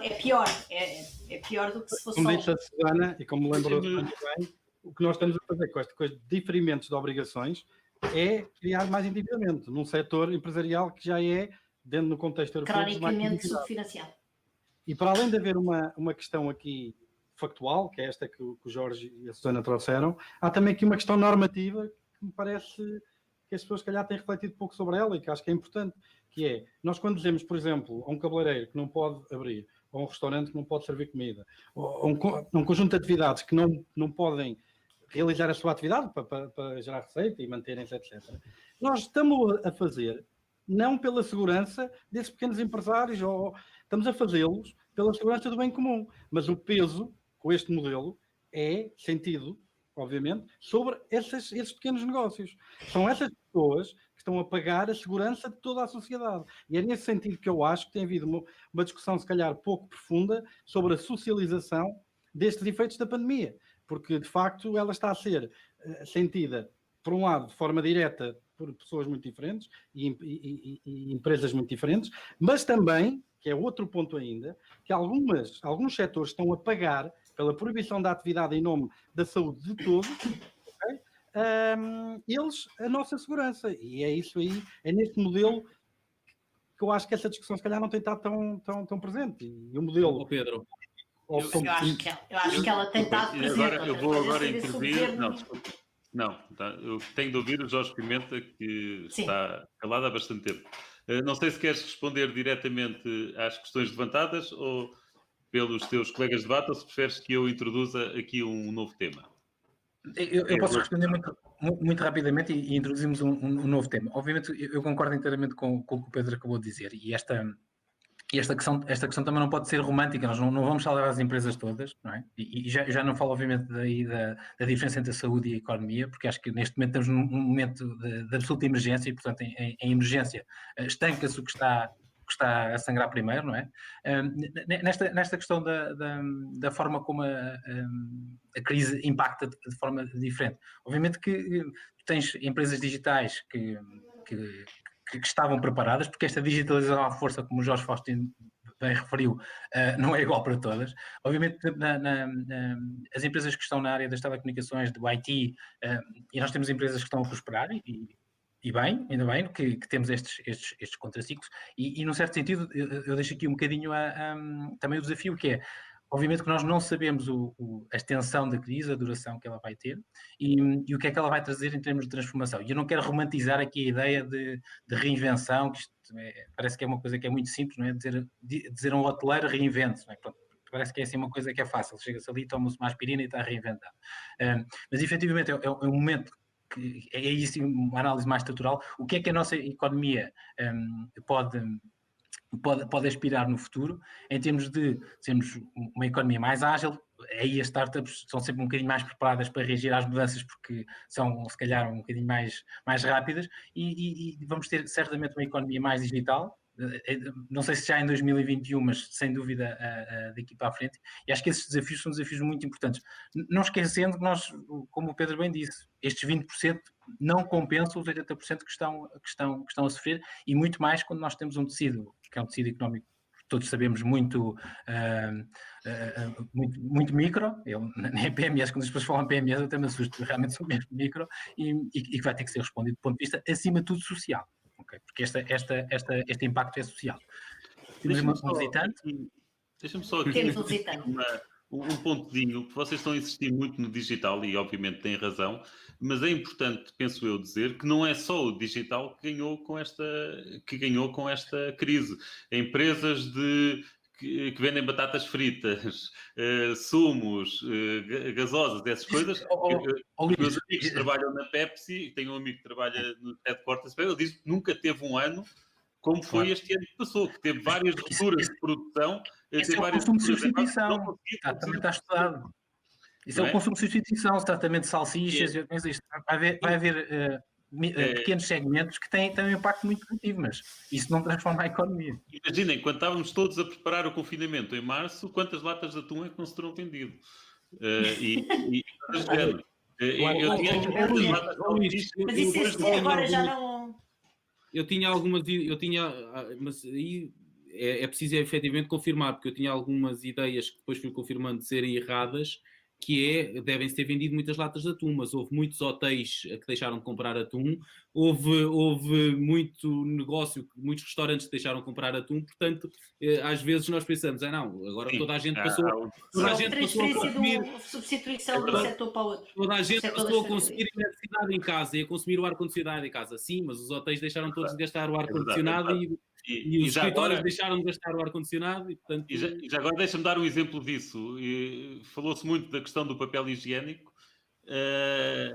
é pior, é pior do que se fosse. Como disse a Susana, e como me lembro muito bem, o que nós estamos a fazer com esta coisa de diferimentos de obrigações é criar mais endividamento num setor empresarial que já é, dentro do contexto europeu, cronicamente subfinanciado. E para além de haver uma questão aqui factual, que é esta que o Jorge e a Susana trouxeram, há também aqui uma questão normativa que me parece que as pessoas, se calhar, têm refletido pouco sobre ela e que acho que é importante, que é, nós quando dizemos, por exemplo, a um cabeleireiro que não pode abrir, ou a um restaurante que não pode servir comida, ou um conjunto de atividades que não podem realizar a sua atividade para gerar receita e manterem-se, etc. Nós estamos a fazer, não pela segurança desses pequenos empresários, ou estamos a fazê-los pela segurança do bem comum. Mas o peso, com este modelo, é sentido, obviamente, sobre esses pequenos negócios. São essas pessoas que estão a pagar a segurança de toda a sociedade. E é nesse sentido que eu acho que tem havido uma discussão, se calhar, pouco profunda sobre a socialização destes efeitos da pandemia, porque, de facto, ela está a ser sentida, por um lado, de forma direta por pessoas muito diferentes e empresas muito diferentes, mas também, que é outro ponto ainda, que alguns setores estão a pagar pela proibição da atividade em nome da saúde de todos, okay? Eles, a nossa segurança. E é isso aí, é neste modelo que eu acho que essa discussão, se calhar, não tem estado tão presente. E o modelo... Oh, Pedro, Eu acho que ela tem estado presente. Eu vou agora Saber se o intervir. governo- Não, desculpa. Não, tá, eu tenho de ouvir o Jorge Pimenta, que Sim. está calado há bastante tempo. Não sei se queres responder diretamente às questões levantadas ou pelos teus colegas de debate, ou se preferes que eu introduza aqui um novo tema. Eu posso responder muito rapidamente e introduzimos um novo tema. Obviamente, eu concordo inteiramente com o que o Pedro acabou de dizer, e esta questão também não pode ser romântica, nós não vamos salvar as empresas todas, não é? E já não falo, obviamente, da diferença entre a saúde e a economia, porque acho que neste momento estamos num momento de absoluta emergência e, portanto, em emergência estanca-se o que está a sangrar primeiro, não é? Nesta questão da forma como a crise impacta de forma diferente. Obviamente que tens empresas digitais que estavam preparadas, porque esta digitalização à força, como o Jorge Faustino bem referiu, não é igual para todas. Obviamente, as empresas que estão na área das telecomunicações, do IT, e nós temos empresas que estão a prosperar, e bem, ainda bem que temos estes contraciclos, e num certo sentido, eu deixo aqui um bocadinho também o desafio, que é, obviamente que nós não sabemos a extensão da crise, a duração que ela vai ter e o que é que ela vai trazer em termos de transformação. E eu não quero romantizar aqui a ideia de reinvenção, que isto parece que é uma coisa que é muito simples, não é? Dizer a um hoteleiro reinvente, não é? Pronto, parece que é assim uma coisa que é fácil, chega-se ali, toma-se uma aspirina e está reinventado. Mas efetivamente é um momento que é isso uma análise mais estrutural. O que é que a nossa economia pode aspirar no futuro, em termos de sermos uma economia mais ágil. Aí as startups são sempre um bocadinho mais preparadas para reagir às mudanças, porque são, se calhar, um bocadinho mais rápidas, e vamos ter certamente uma economia mais digital. Não sei se já em 2021, mas sem dúvida daqui para a frente, e acho que esses desafios são desafios muito importantes. Não esquecendo que nós, como o Pedro bem disse, estes 20% não compensam os 80% que estão a sofrer, e muito mais quando nós temos um tecido, que é um tecido económico, todos sabemos, muito micro. Nem PMEs, quando as pessoas falam PMEs, eu até me assusto, realmente são mesmo micro, e que vai ter que ser respondido do ponto de vista, acima de tudo, social. Okay? Porque este impacto é social. Temos um visitante. Deixa-me só aqui um pontozinho, que vocês estão a insistir muito no digital, e obviamente têm razão, mas é importante, penso eu, dizer que não é só o digital que ganhou com esta crise. Empresas que vendem batatas fritas, sumos, gasosas, essas coisas. Os meus amigos que trabalham na Pepsi, tenho um amigo que trabalha no headquarters, ele diz que nunca teve um ano como foi este ano que passou, que teve várias rupturas de produção. Isso é o consumo de substituição. Também está estudado. Isso é o consumo de substituição, tratamento de salsichas. Vai haver pequenos segmentos que têm um impacto muito positivo, mas isso não transforma a economia. Imaginem, quando estávamos todos a preparar o confinamento em março, quantas latas de atum é que não se terão vendido? Mas isso agora já não... Eu tinha algumas, mas aí é preciso efetivamente confirmar, porque eu tinha algumas ideias que depois fui confirmando de serem erradas, que devem-se ter vendido muitas latas de atum, mas houve muitos hotéis que deixaram de comprar atum, houve muito negócio, muitos restaurantes que deixaram de comprar atum, portanto, às vezes nós pensamos, não, agora sim, toda a gente passou a consumir... substituição de um setor para o outro. Toda a gente passou a consumir eletricidade em casa e a consumir o ar-condicionado em casa. Sim, mas os hotéis deixaram todos de gastar o ar-condicionado e os escritórios deixaram de gastar o ar-condicionado. E já agora deixa-me dar um exemplo disso. Falou-se muito da questão do papel higiênico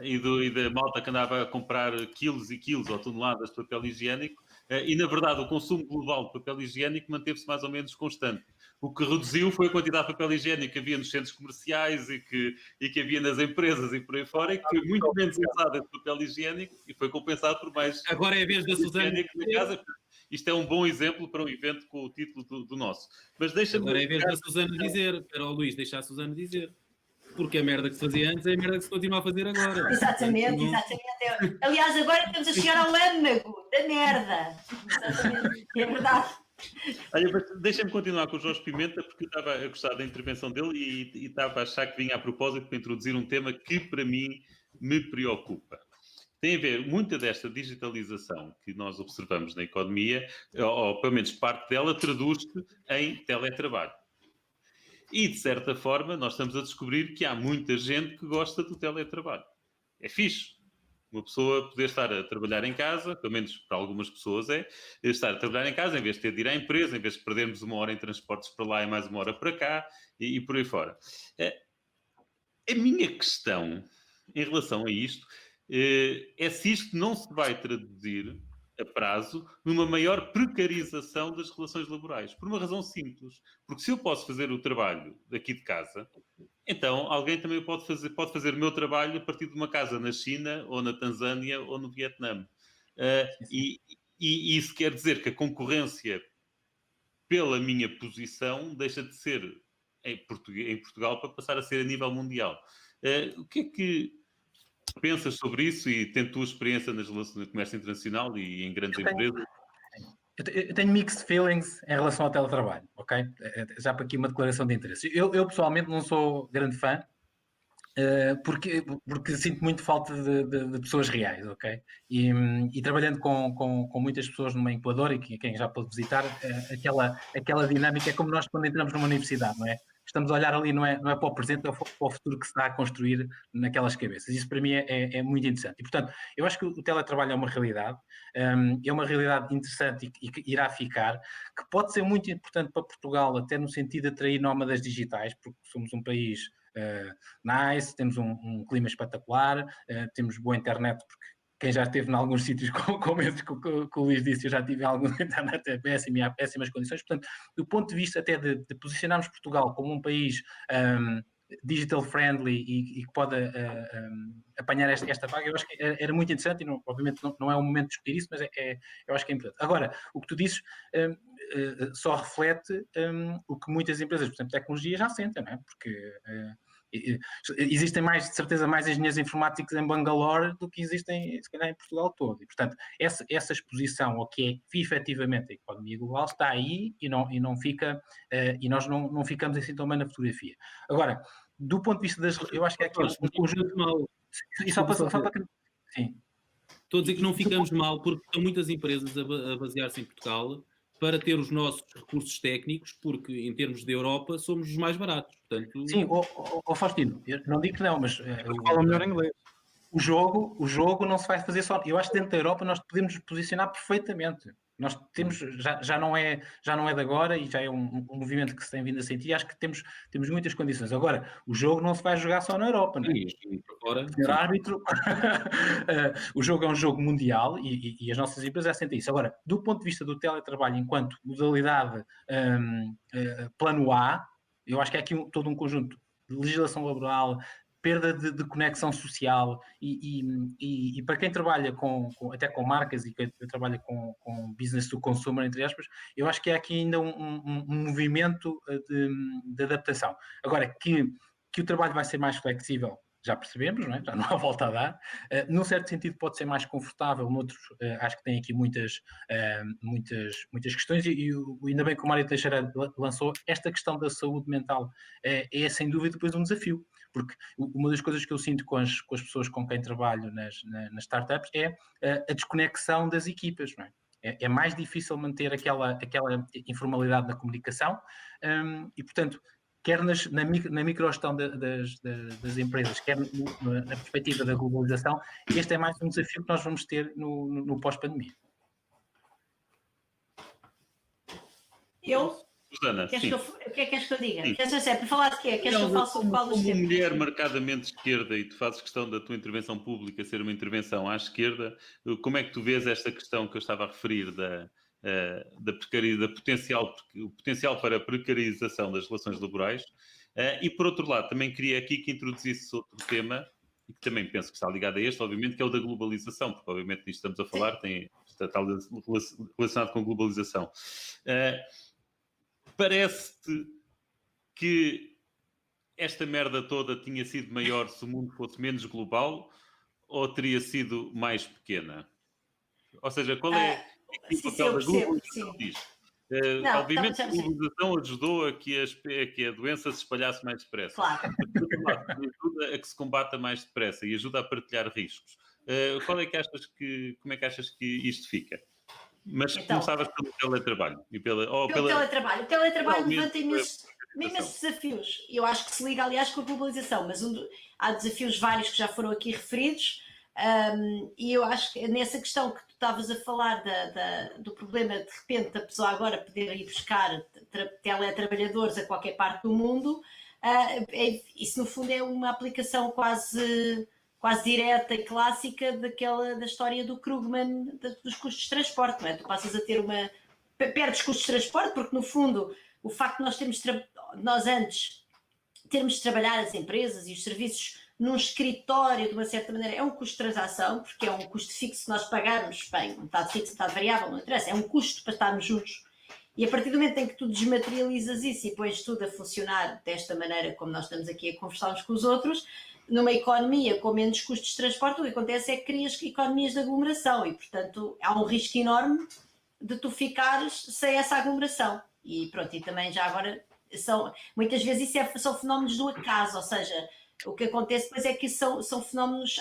e da malta que andava a comprar quilos e quilos ou toneladas de papel higiênico, e na verdade o consumo global de papel higiênico manteve-se mais ou menos constante. O que reduziu foi a quantidade de papel higiênico que havia nos centros comerciais e que havia nas empresas e por aí fora, e que foi muito menos usado esse papel higiênico e foi compensado por mais Agora é a vez da Susana. higiênico na casa. Isto é um bom exemplo para um evento com o título do nosso. Mas deixa-me... Agora é a vez da Susana dizer. Espera, o Luís, deixa a Susana dizer. Porque a merda que se fazia antes é a merda que se continua a fazer agora. Exatamente, exatamente. Aliás, agora estamos a chegar ao âmago da merda. Exatamente, é verdade. Olha, mas deixa-me continuar com o Jorge Pimenta, porque eu estava a gostar da intervenção dele e estava a achar que vinha a propósito para introduzir um tema que, para mim, me preocupa. Tem a ver, muita desta digitalização que nós observamos na economia, ou pelo menos parte dela, traduz-se em teletrabalho. E, de certa forma, nós estamos a descobrir que há muita gente que gosta do teletrabalho. É fixe. Uma pessoa poder estar a trabalhar em casa, pelo menos para algumas pessoas estar a trabalhar em casa, em vez de ter de ir à empresa, em vez de perdermos 1 hora em transportes para lá e mais 1 hora para cá, e por aí fora. A minha questão em relação a isto é se isto não se vai traduzir a prazo numa maior precarização das relações laborais. Por uma razão simples. Porque se eu posso fazer o trabalho daqui de casa, então alguém também pode fazer o meu trabalho a partir de uma casa na China, ou na Tanzânia, ou no Vietnã. E isso quer dizer que a concorrência pela minha posição deixa de ser em Portugal para passar a ser a nível mundial. O que é que pensas sobre isso e tens tua experiência nas relações de comércio internacional e em grandes empresas? Eu tenho mixed feelings em relação ao teletrabalho, ok? Já para aqui uma declaração de interesse. Eu pessoalmente não sou grande fã, porque sinto muito falta de pessoas reais, ok? E trabalhando com muitas pessoas numa incubadora, e quem já pode visitar, aquela dinâmica é como nós quando entramos numa universidade, não é? Estamos a olhar ali, não é para o presente, é para o futuro que se está a construir naquelas cabeças. Isso para mim é muito interessante. E, portanto, eu acho que o teletrabalho é uma realidade interessante e que irá ficar, que pode ser muito importante para Portugal, até no sentido de atrair nómadas digitais, porque somos um país nice, temos um clima espetacular, temos boa internet, porque quem já esteve em alguns sítios como esses que o Luís disse, eu já tive alguma internet péssima e há péssimas condições. Portanto, do ponto de vista até de posicionarmos Portugal como um país digital friendly e que pode apanhar esta vaga, eu acho que era muito interessante e obviamente não é o momento de discutir isso, mas eu acho que é importante. Agora, o que tu dizes só reflete o que muitas empresas, por exemplo, de tecnologia já sentem, não é? Porque existem de certeza mais engenheiros informáticos em Bangalore do que existem, se calhar, em Portugal todo. E, portanto, essa exposição ao que é efetivamente a economia global está aí e não fica, e nós não ficamos assim tão bem na fotografia. Agora, do ponto de vista das... Eu acho que é aqui um conjunto... Mal. E só para... Sim. Estou a dizer que não ficamos mal porque estão muitas empresas a basear-se em Portugal para ter os nossos recursos técnicos, porque em termos de Europa somos os mais baratos. Portanto... Sim, Faustino, eu não digo que não, mas Fala melhor inglês. O jogo não se vai fazer só. Eu acho que dentro da Europa nós podemos nos posicionar perfeitamente. Nós temos, já não é de agora e já é um movimento que se tem vindo a sentir. Acho que temos muitas condições. Agora, o jogo não se vai jogar só na Europa, não é? Senhor árbitro, o jogo é um jogo mundial e as nossas empresas sentem isso. Agora, do ponto de vista do teletrabalho enquanto modalidade plano A, eu acho que é aqui todo um conjunto de legislação laboral, perda de conexão social e para quem trabalha até com marcas e quem trabalha com business to consumer, entre aspas, eu acho que há aqui ainda um movimento de adaptação. Agora, que o trabalho vai ser mais flexível, já percebemos, não é? Já não há volta a dar. Num certo sentido pode ser mais confortável, noutros acho que tem aqui muitas questões e ainda bem que o Mário Teixeira lançou esta questão da saúde mental, é sem dúvida depois um desafio, porque uma das coisas que eu sinto com as pessoas com quem trabalho nas startups é a desconexão das equipas, não é? É mais difícil manter aquela informalidade na comunicação e, portanto, quer na microgestão das empresas, quer na perspectiva da globalização, este é mais um desafio que nós vamos ter no pós-pandemia. Susana, o que é que queres que eu diga? Sim. Queres para falar de quê? Queres que eu fale sobre qual dos temas? Como mulher temas? marcadamente de esquerda e tu fazes questão da tua intervenção pública ser uma intervenção à esquerda, como é que tu vês esta questão que eu estava a referir o potencial para a precarização das relações laborais. E, por outro lado, também queria aqui que introduzisse outro tema, e que também penso que está ligado a este, obviamente, que é o da globalização, porque, obviamente, disto estamos a falar, está relacionado com globalização. Parece-te que esta merda toda tinha sido maior se o mundo fosse menos global ou teria sido mais pequena? Ou seja, qual é o papel da globalização disto? Obviamente, a globalização ajudou a que a doença se espalhasse mais depressa. Claro. Ajuda a que se combata mais depressa e ajuda a partilhar riscos. Como é que achas que isto fica? Mas Então, começavas pelo teletrabalho. Pelo teletrabalho. O teletrabalho levanta imensos desafios. Eu acho que se liga, aliás, com a globalização, mas há desafios vários que já foram aqui referidos. E eu acho que nessa questão que tu estavas a falar do problema de repente da pessoa agora poder ir buscar teletrabalhadores a qualquer parte do mundo, isso no fundo é uma aplicação quase direta e clássica da história do Krugman dos custos de transporte, não é? Tu passas a ter perdes custos de transporte porque no fundo o facto de nós antes termos de trabalhar as empresas e os serviços num escritório, de uma certa maneira, é um custo de transação, porque é um custo fixo que nós pagamos, bem, metade fixo, metade variável, não interessa, é um custo para estarmos juntos. E a partir do momento em que tu desmaterializas isso e pões tudo a funcionar desta maneira, como nós estamos aqui a conversar uns com os outros, numa economia com menos custos de transporte, o que acontece é que crias economias de aglomeração e, portanto, há um risco enorme de tu ficares sem essa aglomeração. E pronto, e também já agora, muitas vezes isso são fenómenos do acaso, ou seja, o que acontece depois é que são fenómenos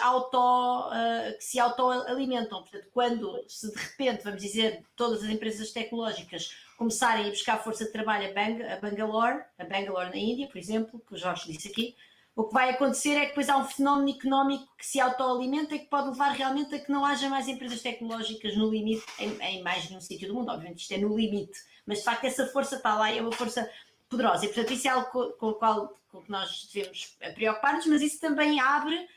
que se autoalimentam. Portanto, se de repente, vamos dizer, todas as empresas tecnológicas começarem a buscar força de trabalho a Bangalore na Índia, por exemplo, que o Jorge disse aqui, o que vai acontecer é que depois há um fenómeno económico que se autoalimenta e que pode levar realmente a que não haja mais empresas tecnológicas no limite, em mais nenhum sítio do mundo. Obviamente isto é no limite, mas de facto essa força está lá e é uma força poderosa. E portanto isso é algo com o que nós devemos preocupar-nos, mas isso também abre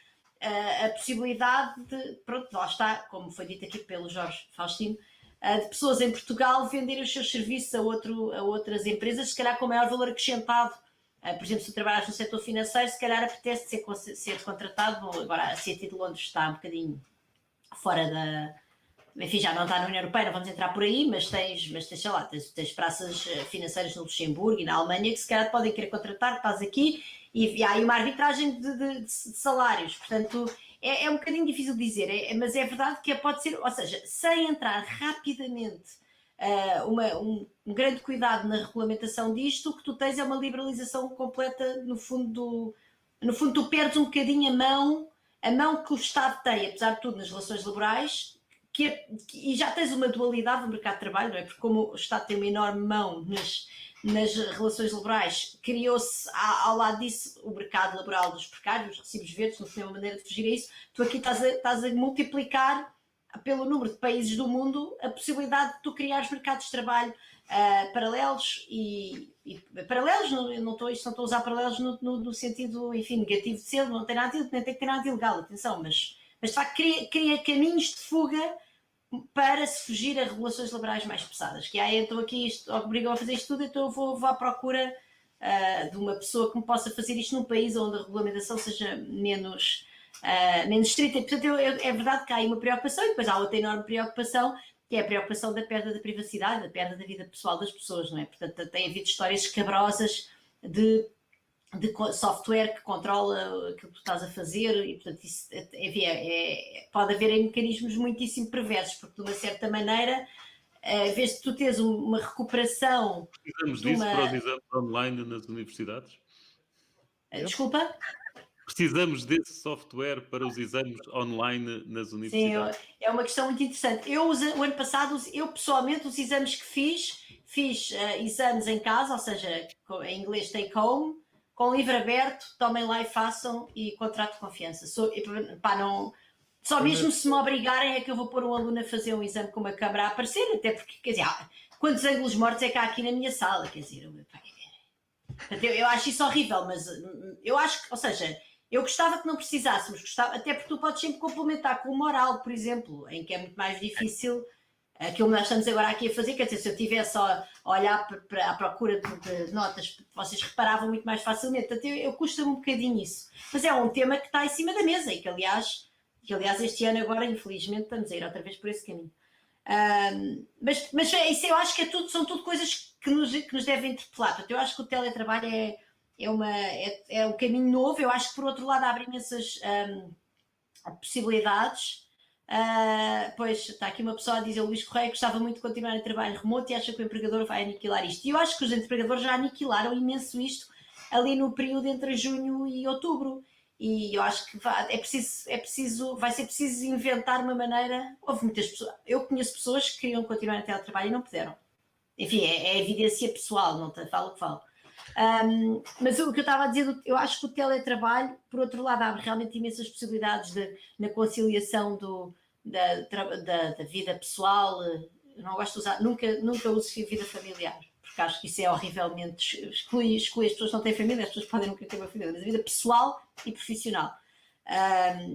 a possibilidade de, pronto, lá está, como foi dito aqui pelo Jorge Faustino, de pessoas em Portugal venderem os seus serviços a outras empresas, se calhar com maior valor acrescentado. Por exemplo, se tu trabalhas no setor financeiro, se calhar apetece ser contratado. Agora a City de Londres está um bocadinho fora enfim, já não está na União Europeia, não vamos entrar por aí, mas tens sei lá, tens praças financeiras no Luxemburgo e na Alemanha que se calhar podem querer contratar, que estás aqui, e há aí uma arbitragem de salários. Portanto, é um bocadinho difícil de dizer, mas é verdade que pode ser, ou seja, sem entrar rapidamente um grande cuidado na regulamentação disto, o que tu tens é uma liberalização completa. No fundo tu perdes um bocadinho a mão que o Estado tem, apesar de tudo, nas relações laborais, e já tens uma dualidade no mercado de trabalho, não é? Porque como o Estado tem uma enorme mão nas relações laborais, criou-se ao lado disso o mercado laboral dos precários, os recibos verdes, não tem uma maneira de fugir a isso. Tu aqui estás a multiplicar pelo número de países do mundo a possibilidade de tu criares mercados de trabalho paralelos e paralelos, não estou a usar paralelos no sentido, enfim, negativo de ser, não tem nada, nem tem que ter nada de ilegal, atenção, mas de facto cria caminhos de fuga para se fugir a regulações laborais mais pesadas, que eu estou aqui, obrigam a fazer isto tudo, então eu vou à procura de uma pessoa que me possa fazer isto num país onde a regulamentação seja menos estrita. E, portanto, é verdade que há aí uma preocupação, e depois há outra enorme preocupação, que é a preocupação da perda da privacidade, da perda da vida pessoal das pessoas, não é? Portanto, tem havido histórias escabrosas de software que controla aquilo que tu estás a fazer, e portanto isso, pode haver aí mecanismos muitíssimo perversos, porque de uma certa maneira, em vez de tu teres uma recuperação... Precisamos disso para os exames online nas universidades? Desculpa? Precisamos desse software para os exames online nas universidades? Sim, é uma questão muito interessante. O ano passado, pessoalmente, os exames que fiz exames em casa, ou seja, em inglês take home, com livro aberto, tomem lá e façam, e contrato de confiança. Só mesmo se me obrigarem é que eu vou pôr um aluno a fazer um exame com uma câmara a aparecer, até porque, quer dizer, quantos ângulos mortos é que há aqui na minha sala? Quer dizer, eu acho isso horrível, mas eu acho que, ou seja, eu gostava que não precisássemos, até porque tu podes sempre complementar com o moral, por exemplo, em que é muito mais difícil Aquilo que nós estamos agora aqui a fazer, quer dizer, se eu estivesse a olhar à procura de notas, vocês reparavam muito mais facilmente. Portanto, eu custa-me um bocadinho isso. Mas é um tema que está em cima da mesa e que, aliás, este ano agora, infelizmente, estamos a ir outra vez por esse caminho. Mas isso eu acho que são tudo coisas que nos devem interpelar. Portanto, eu acho que o teletrabalho é um caminho novo. Eu acho que, por outro lado, abre imensas possibilidades. Pois está aqui uma pessoa a dizer: o Luís Correia gostava muito de continuar em trabalho remoto e acha que o empregador vai aniquilar isto. E eu acho que os empregadores já aniquilaram imenso isto ali no período entre junho e outubro. E eu acho que vai ser preciso inventar uma maneira. Houve muitas pessoas, eu conheço pessoas que queriam continuar em teletrabalho e não puderam. Enfim, é evidência pessoal, não falo o que falo. Mas o que eu estava a dizer, eu acho que o teletrabalho, por outro lado, abre realmente imensas possibilidades na conciliação da vida pessoal. Eu não gosto de usar, nunca uso vida familiar, porque acho que isso é horrivelmente exclui as pessoas que não têm família, as pessoas podem nunca ter uma família, mas a vida pessoal e profissional.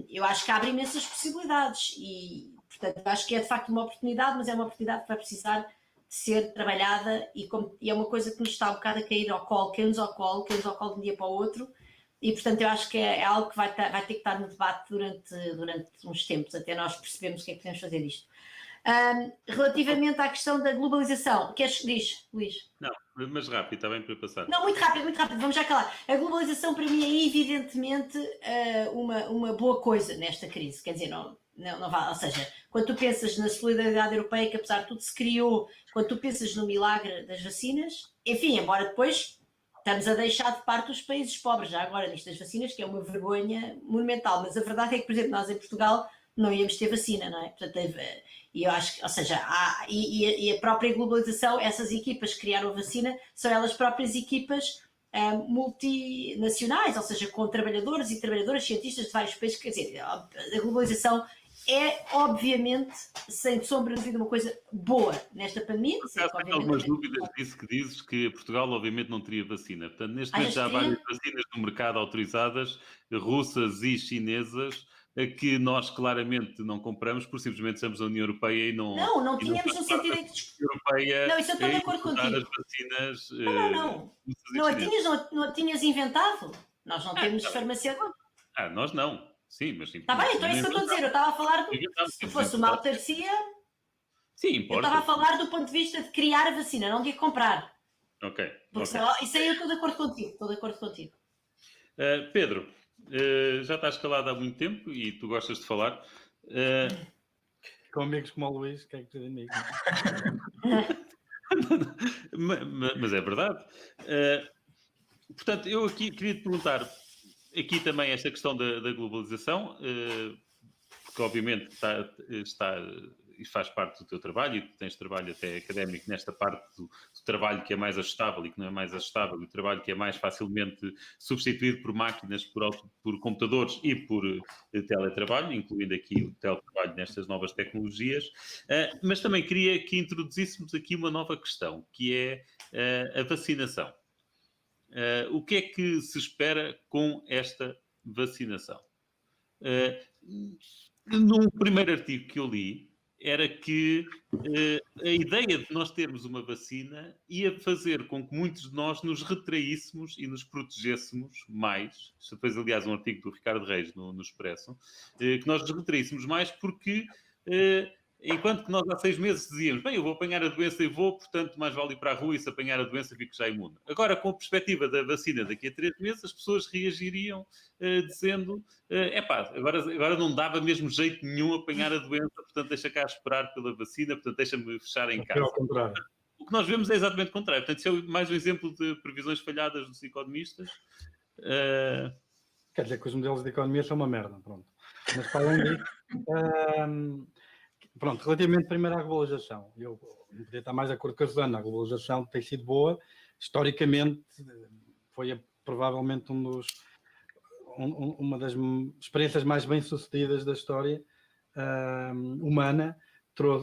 Eu acho que abre imensas possibilidades e, portanto, acho que é de facto uma oportunidade, mas é uma oportunidade que vai precisar de ser trabalhada e é uma coisa que nos está um bocado a cair ao colo, caiu-nos ao colo de um dia para o outro. E, portanto, eu acho que é algo que vai ter que estar no debate durante uns tempos, até nós percebermos o que é que podemos fazer disto. Relativamente à questão da globalização, diz, Luís? Não, mas rápido, está bem para passar. Não, muito rápido, vamos já calar. A globalização para mim é evidentemente uma boa coisa nesta crise, quer dizer, não vale, ou seja, quando tu pensas na solidariedade europeia, que apesar de tudo se criou, quando tu pensas no milagre das vacinas, enfim, embora depois estamos a deixar de parte os países pobres, já agora nisto das vacinas, que é uma vergonha monumental, mas a verdade é que, por exemplo, nós em Portugal não íamos ter vacina, não é? Portanto, e eu acho que, ou seja, e a própria globalização, essas equipas que criaram a vacina, são elas próprias equipas multinacionais, ou seja, com trabalhadores e trabalhadoras, cientistas de vários países, quer dizer, a globalização é, obviamente, sem sombra de dúvida, uma coisa boa nesta pandemia. Tenho algumas dúvidas disso que dizes, que Portugal, obviamente, não teria vacina. Portanto, neste momento já há várias vacinas no mercado autorizadas, russas e chinesas, que nós claramente não compramos, porque simplesmente estamos na União Europeia e não... Não tínhamos no sentido em que... Não, isso eu estou de acordo contigo. As vacinas, não tinhas inventado. Nós não temos farmacêuticos. Nós não. Sim, mas... Está bem, então é isso que eu estou a dizer. Eu estava a falar se fosse uma autarcia... Sim, importa. Eu estava a falar do ponto de vista de criar a vacina, não de a comprar. Ok. Isso aí eu estou de acordo contigo. Pedro, já estás calado há muito tempo e tu gostas de falar. Com amigos como o Luís, o que é que tu amigo? Mas é verdade. Portanto, eu aqui queria te perguntar, aqui também esta questão da globalização, porque obviamente está e faz parte do teu trabalho, e tu tens trabalho até académico nesta parte do trabalho que é mais ajustável e que não é mais ajustável, e o trabalho que é mais facilmente substituído por máquinas, por computadores e por teletrabalho, incluindo aqui o teletrabalho nestas novas tecnologias. Mas também queria que introduzíssemos aqui uma nova questão, que é a vacinação. O que é que se espera com esta vacinação? Num primeiro artigo que eu li, era que a ideia de nós termos uma vacina ia fazer com que muitos de nós nos retraíssemos e nos protegêssemos mais. Isto foi, aliás, um artigo do Ricardo Reis no Expresso, que nós nos retraíssemos mais porque... enquanto que nós há 6 meses dizíamos, bem, eu vou apanhar a doença e vou, portanto, mais vale ir para a rua e se apanhar a doença fico já imune. Agora, com a perspectiva da vacina daqui a 3 meses, as pessoas reagiriam dizendo, agora não dava mesmo jeito nenhum apanhar a doença, portanto, deixa cá esperar pela vacina, portanto, deixa-me fechar em casa. O que nós vemos é exatamente o contrário. Portanto, isso é mais um exemplo de previsões falhadas dos economistas. Quer dizer que os modelos de economia são uma merda, pronto. Mas para além disso... Pronto, relativamente primeiro à globalização, eu não podia estar mais de acordo com a Susana. A globalização tem sido boa, historicamente foi provavelmente uma das experiências mais bem-sucedidas da história humana,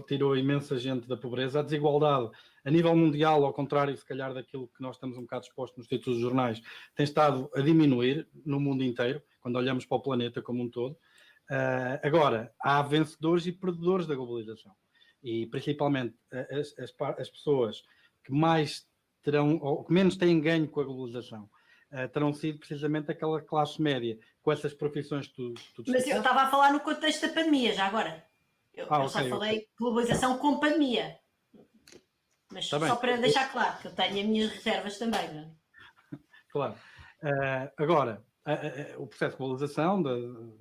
tirou imensa gente da pobreza. A desigualdade a nível mundial, ao contrário, se calhar, daquilo que nós estamos um bocado expostos nos títulos dos jornais, tem estado a diminuir no mundo inteiro, quando olhamos para o planeta como um todo. Agora, há vencedores e perdedores da globalização. e principalmente as pessoas que mais terão, ou que menos têm ganho com a globalização, terão sido precisamente aquela classe média, com essas profissões que tu Mas eu destacaste. estava a falar no contexto da pandemia, já agora. Eu só Ok, falei globalização com pandemia. Mas Tá bem. só para deixar claro que eu tenho as minhas reservas também, não é? Claro. Agora, o processo de globalização, do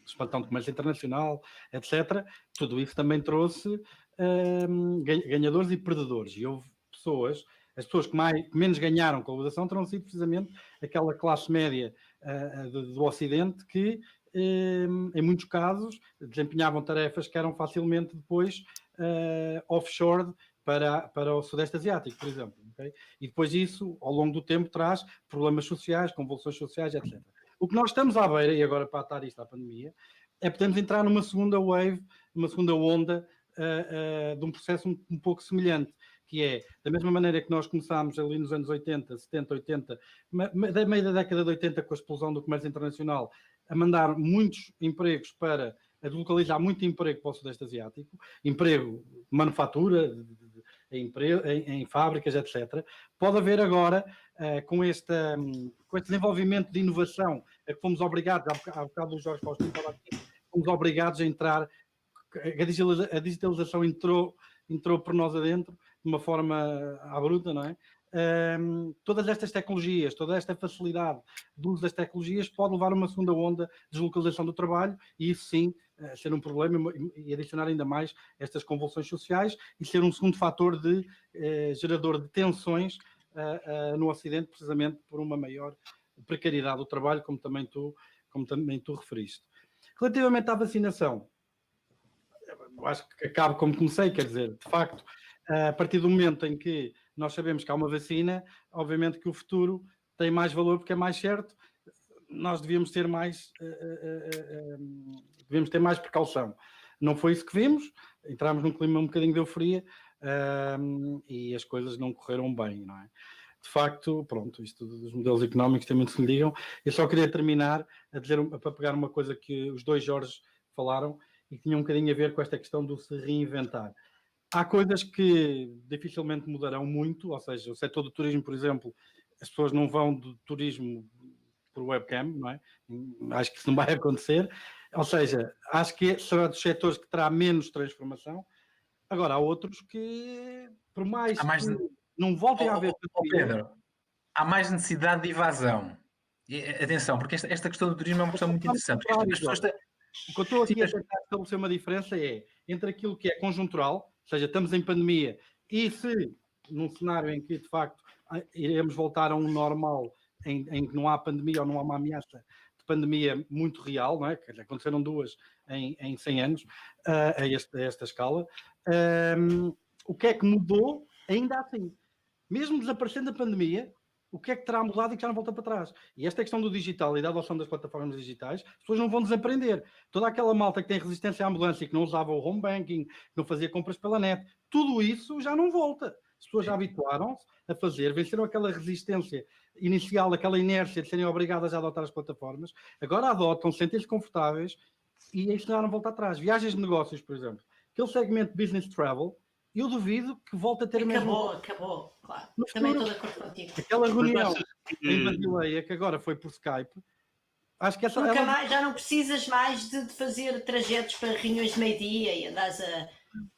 expansão do comércio internacional, etc., tudo isso também trouxe ganhadores e perdedores. E houve pessoas, as pessoas que menos ganharam com a globalização terão sido precisamente aquela classe média do Ocidente que, em muitos casos, desempenhavam tarefas que eram facilmente depois offshore para o Sudeste Asiático, por exemplo. Okay? E depois isso, ao longo do tempo, traz problemas sociais, convulsões sociais, etc. O que nós estamos à beira, e agora para atar isto à pandemia, é podemos entrar numa segunda wave, numa segunda onda de um processo um pouco semelhante, que é, da mesma maneira que nós começámos ali nos anos 80, 70, 80, da meia da década de 80, com a explosão do comércio internacional, a mandar muitos empregos a deslocalizar muito emprego para o Sudeste Asiático, emprego de manufatura, em fábricas, etc. Pode haver agora, com este desenvolvimento de inovação, a que fomos obrigados, há bocado o Jorge Faustino estava aqui, fomos obrigados a entrar, a digitalização entrou por nós adentro, de uma forma à bruta, não é? Todas estas tecnologias, toda esta facilidade do uso das tecnologias pode levar a uma segunda onda de deslocalização do trabalho e isso sim ser um problema e adicionar ainda mais estas convulsões sociais e ser um segundo fator de gerador de tensões no Ocidente, precisamente por uma maior precariedade do trabalho, como também tu referiste. Relativamente à vacinação, acho que acabo como comecei, quer dizer, de facto, a partir do momento em que nós sabemos que há uma vacina, obviamente que o futuro tem mais valor porque é mais certo, nós devíamos ter mais precaução. Não foi isso que vimos, entramos num clima um bocadinho de euforia e as coisas não correram bem, não é? De facto, pronto, isto dos modelos económicos também se lhe digam. Eu só queria terminar para pegar uma coisa que os dois Jorge falaram e que tinha um bocadinho a ver com esta questão do se reinventar. Há coisas que dificilmente mudarão muito, ou seja, o setor do turismo, por exemplo, as pessoas não vão do turismo por webcam, não é? Acho que isso não vai acontecer. Ou seja, acho que será dos setores que terá menos transformação. Agora, há outros que, por mais que não voltem a haver... Pedro, há mais necessidade de evasão. Atenção, porque esta questão do turismo é uma questão muito interessante. As pessoas... O que eu estou aqui a tentar estabelecer uma diferença é entre aquilo que é conjuntural, ou seja, estamos em pandemia, e se num cenário em que, de facto, iremos voltar a um normal em que não há pandemia ou não há uma ameaça de pandemia muito real, não é? Que aconteceram duas em 100 anos, a esta escala. O que é que mudou ainda assim? Mesmo desaparecendo a pandemia, o que é que terá mudado e que já não volta para trás? E esta questão do digital e da adoção das plataformas digitais, as pessoas não vão desaprender. Toda aquela malta que tem resistência à ambulância, que não usava o home banking, que não fazia compras pela net, tudo isso já não volta. As pessoas já habituaram-se a fazer, venceram aquela resistência inicial, aquela inércia de serem obrigadas a adotar as plataformas, agora adotam, sentem-se confortáveis e isto já não volta atrás. Viagens de negócios, por exemplo. Aquele segmento business travel, eu duvido que volte a ter mesmo... Acabou, claro. No Também futuro, estou de acordo contigo. aquela reunião em Basileia, que agora foi por Skype, acho que essa... Já não precisas mais de fazer trajetos para reuniões de meio-dia e andares a...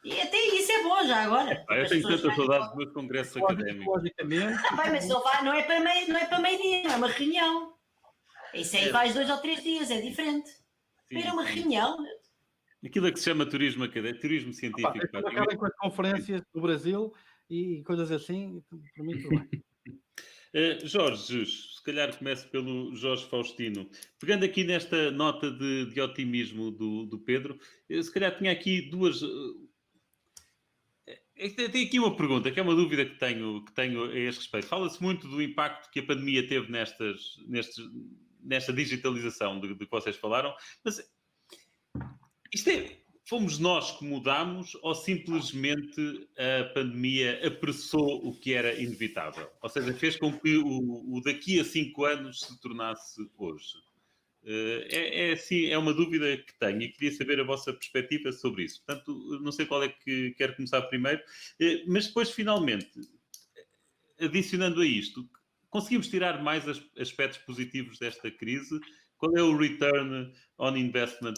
E até isso é bom já agora. Eu tenho tanta saudade dos meus congressos académicos. Logicamente. Mas não é para meio-dia, é uma reunião. Isso aí vais 2 ou 3 dias, é diferente. Era uma reunião... Aquilo que se chama turismo académico, turismo científico. Acabem com as conferências do Brasil e coisas assim, para mim tudo bem. Jorge, se calhar começo pelo Jorge Faustino. Pegando aqui nesta nota de otimismo do Pedro, se calhar tinha aqui duas... Tenho aqui uma pergunta, que é uma dúvida que tenho a este respeito. Fala-se muito do impacto que a pandemia teve nesta digitalização de que vocês falaram, mas... Fomos nós que mudámos ou simplesmente a pandemia apressou o que era inevitável? Ou seja, fez com que o daqui a 5 anos se tornasse hoje? Assim, é uma dúvida que tenho e queria saber a vossa perspectiva sobre isso. Portanto, não sei qual é que quer começar primeiro, mas depois, finalmente, adicionando a isto, conseguimos tirar mais aspectos positivos desta crise? Qual é o return on investment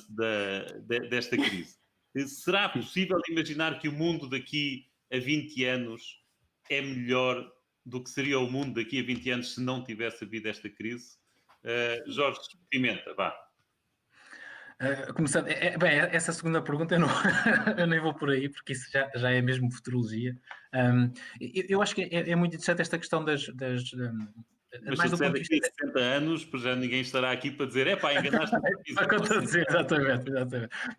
desta crise? Será possível imaginar que o mundo daqui a 20 anos é melhor do que seria o mundo daqui a 20 anos se não tivesse havido esta crise? Jorge Pimenta, vá. Começando, bem, essa segunda pergunta eu, não, eu nem vou por aí, porque isso já é mesmo futurologia. Eu acho que é muito interessante esta questão Mas mais se do ponto de daqui vista... a 60 anos, já ninguém estará aqui para dizer enganaste a Dizer, exatamente.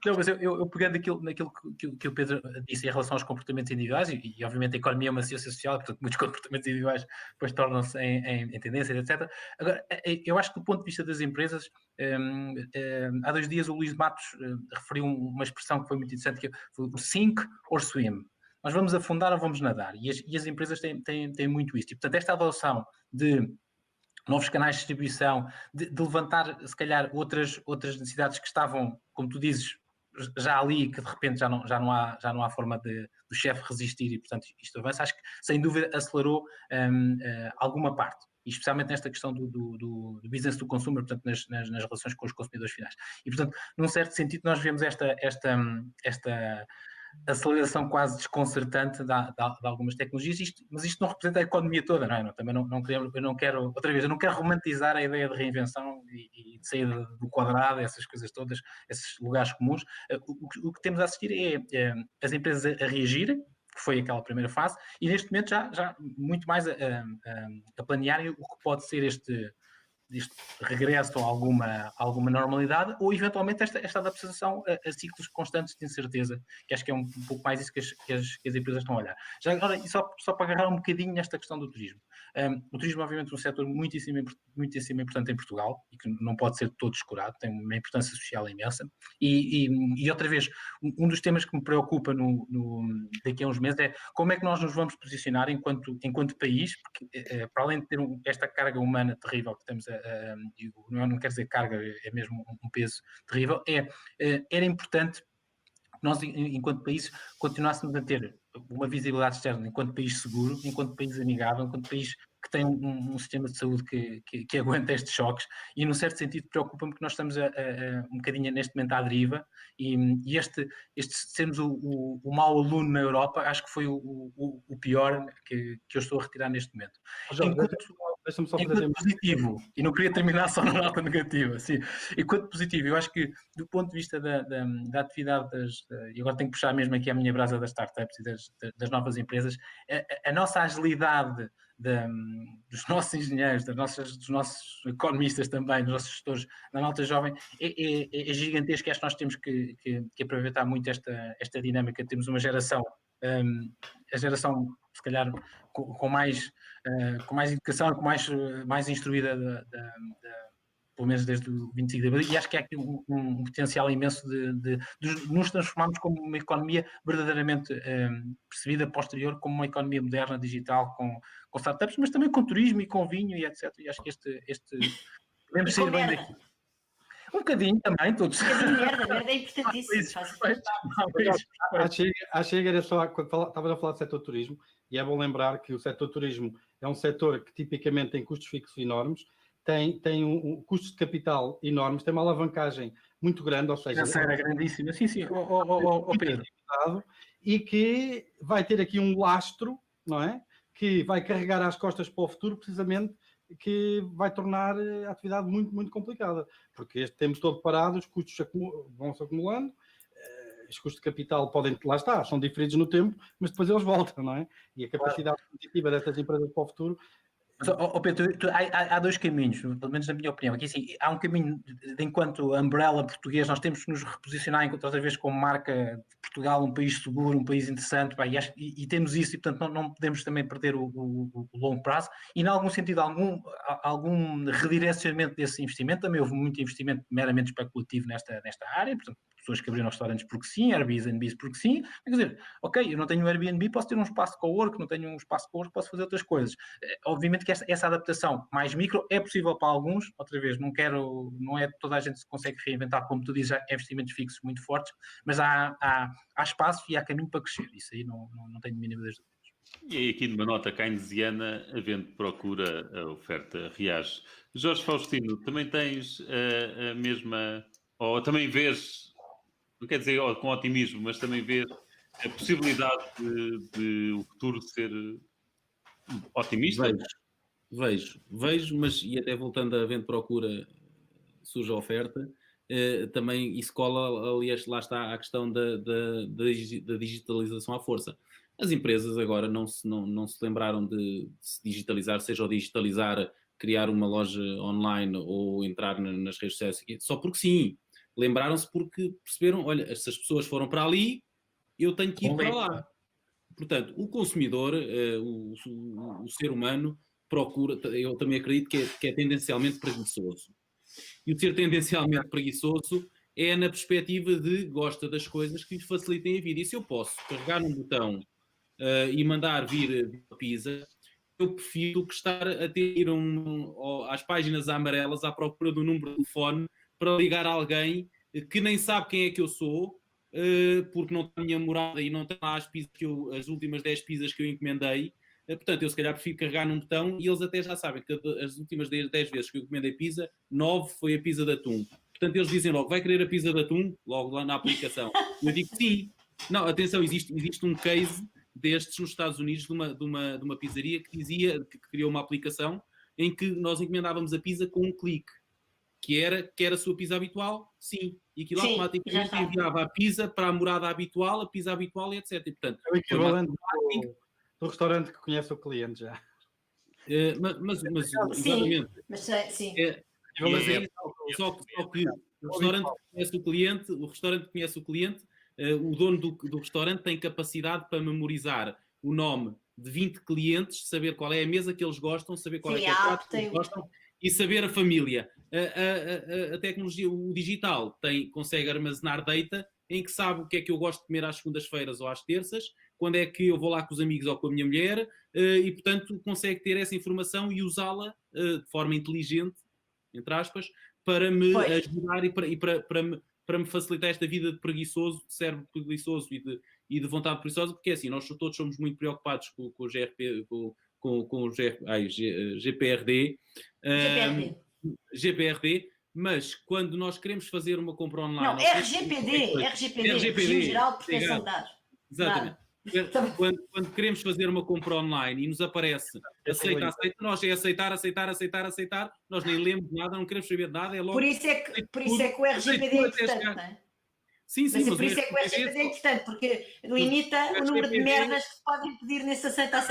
Não, mas eu pegando naquilo que o Pedro disse em relação aos comportamentos individuais, e obviamente a economia é uma ciência social, portanto muitos comportamentos individuais depois tornam-se em tendências, etc. Agora, eu acho que do ponto de vista das empresas, há 2 dias o Luís Matos referiu uma expressão que foi muito interessante, que foi o sink or swim. Nós vamos afundar ou vamos nadar, e as empresas têm muito isso. E, portanto, esta adoção de novos canais de distribuição, de levantar, se calhar, outras necessidades que estavam, como tu dizes, já ali, que de repente já não há forma do chefe resistir, e, portanto, isto avança, acho que, sem dúvida, acelerou alguma parte, e especialmente nesta questão do business do consumer, portanto, nas relações com os consumidores finais. E, portanto, num certo sentido, nós vemos esta aceleração quase desconcertante de algumas tecnologias, mas isto não representa a economia toda, não é? Também eu não quero, outra vez, eu não quero romantizar a ideia de reinvenção e de sair do quadrado, essas coisas todas, esses lugares comuns. O que temos a assistir é as empresas a reagirem, que foi aquela primeira fase, e neste momento já muito mais a planearem o que pode ser este regresso a alguma normalidade, ou eventualmente esta adaptação a ciclos constantes de incerteza, que acho que é um pouco mais isso que as empresas estão a olhar. Já agora, e só para agarrar um bocadinho nesta questão do turismo. O turismo, obviamente, é um setor muitíssimo importante em Portugal, e que não pode ser todo descurado, tem uma importância social imensa, e outra vez, um dos temas que me preocupa daqui a uns meses é como é que nós nos vamos posicionar enquanto país, porque para além de ter esta carga humana terrível que temos não quer dizer carga, é mesmo um peso terrível, era importante que nós, enquanto país, continuássemos a ter uma visibilidade externa enquanto país seguro, enquanto país amigável, enquanto país que tem um sistema de saúde que aguenta estes choques, e num certo sentido preocupa-me que nós estamos um bocadinho neste momento à deriva, e este sermos o mau aluno na Europa, acho que foi o pior que eu estou a retirar neste momento. Deixa-me só enquanto positivo, e não queria terminar só na nota negativa, sim. Enquanto positivo, eu acho que do ponto de vista da atividade e agora tenho que puxar mesmo aqui a minha brasa das startups e das novas empresas, a nossa agilidade dos nossos engenheiros, dos nossos economistas também, dos nossos gestores da malta jovem, é gigantesca. Acho que nós temos que aproveitar muito esta dinâmica. Temos uma geração, a geração, se calhar, com mais educação, com mais instruída pelo menos desde o 25 de abril, e acho que há aqui um potencial imenso de nos transformarmos como uma economia verdadeiramente percebida posterior como uma economia moderna, digital, com startups, mas também com turismo e com vinho e etc. E acho que podemos sair bem daqui. Um bocadinho também, todos. Um bocadinho merda é importantíssimo. Achei que era só, estavas a falar do setor turismo, e é bom lembrar que o setor turismo é um setor que tipicamente tem custos fixos enormes, tem custos de capital enormes, tem uma alavancagem muito grande, ou seja... Financeira grandíssima, sim, Pedro. E que vai ter aqui um lastro, não é? Que vai carregar às costas para o futuro, precisamente, que vai tornar a atividade muito, muito complicada, porque este tempo todo parado, os custos vão-se acumulando, os custos de capital podem, lá está, são diferidos no tempo, mas depois eles voltam, não é? E a capacidade competitiva destas empresas para o futuro... Mas, Pedro, há 2 caminhos, pelo menos na minha opinião. Aqui, assim, há um caminho de enquanto umbrella português, nós temos que nos reposicionar outra vez como marca de Portugal, um país seguro, um país interessante, e temos isso, e portanto não podemos também perder o longo prazo, e em algum sentido, algum redirecionamento desse investimento. Também houve muito investimento meramente especulativo nesta área, portanto pessoas que abriram restaurantes porque sim, Airbnbs porque sim. Quer dizer, ok, eu não tenho um Airbnb, posso ter um espaço de cowork, não tenho um espaço de cowork, posso fazer outras coisas. Obviamente que essa adaptação mais micro é possível para alguns, outra vez, não é toda a gente se consegue reinventar, como tu dizes, há investimentos fixos muito fortes, mas há espaço e há caminho para crescer, isso aí não tenho mínima das dúvidas. E aí aqui numa nota keynesiana, havendo procura, a oferta reage. Jorge Faustino, também tens a mesma, ou também vês, não quer dizer com otimismo, mas também vês a possibilidade de o futuro ser otimista? Vejo, mas e até voltando a havendo procura, surge a oferta. Também isso cola, aliás, lá está a questão da digitalização à força. As empresas agora não se lembraram de se digitalizar, seja ao digitalizar, criar uma loja online ou entrar nas redes sociais, só porque sim. Lembraram-se porque perceberam, olha, se as pessoas foram para ali, eu tenho que ir para lá. Portanto, o consumidor, o ser humano, procura, eu também acredito que é tendencialmente preguiçoso. E o ser tendencialmente preguiçoso é na perspectiva de gosta das coisas que lhe facilitem a vida. E se eu posso carregar num botão e mandar vir a pizza, eu prefiro que estar a ir às páginas amarelas à procura do número de telefone para ligar a alguém que nem sabe quem é que eu sou, porque não tem a minha morada e não tem lá as últimas 10 pizzas que eu encomendei. Portanto, eu se calhar prefiro carregar num botão e eles até já sabem que as últimas 10 vezes que eu encomendei pizza, 9 foi a pizza de atum. Portanto, eles dizem logo, vai querer a pizza de atum? Logo lá na aplicação. Eu digo sim. Não, atenção, existe um case destes nos Estados Unidos de uma pizzaria que dizia, que criou uma aplicação em que nós encomendávamos a pizza com um clique. Quer a sua pizza habitual? Sim. E aquilo automaticamente enviava a pizza para a morada habitual, a pizza habitual e etc. E, portanto, é o equivalente do restaurante que conhece o cliente já. Mas exatamente. Mas sim. Só que o restaurante conhece o cliente, o dono do restaurante tem capacidade para memorizar o nome de 20 clientes, saber qual é a mesa que eles gostam, saber qual é o prato que eles gostam e saber a família. A tecnologia, o digital, consegue armazenar data em que sabe o que é que eu gosto de comer às segundas-feiras ou às terças, quando é que eu vou lá com os amigos ou com a minha mulher, e, portanto, consegue ter essa informação e usá-la de forma inteligente, entre aspas, para me ajudar e para me facilitar esta vida de preguiçoso, de cérebro preguiçoso e de vontade preguiçosa, porque é assim, nós todos somos muito preocupados com o GRP, com o GPRD, mas quando nós queremos fazer uma compra online... Não, RGPD, Regime Geral de Proteção de Dados. Exatamente. Quando queremos fazer uma compra online e nos aparece aceita, nós é aceitar, nós nem lemos nada, não queremos saber nada, é logo... Por isso é que o RGPD é importante, não é? Sim, mas por isso é que o RGPD é importante, porque limita o número de merdas que se podem pedir nesse aceita.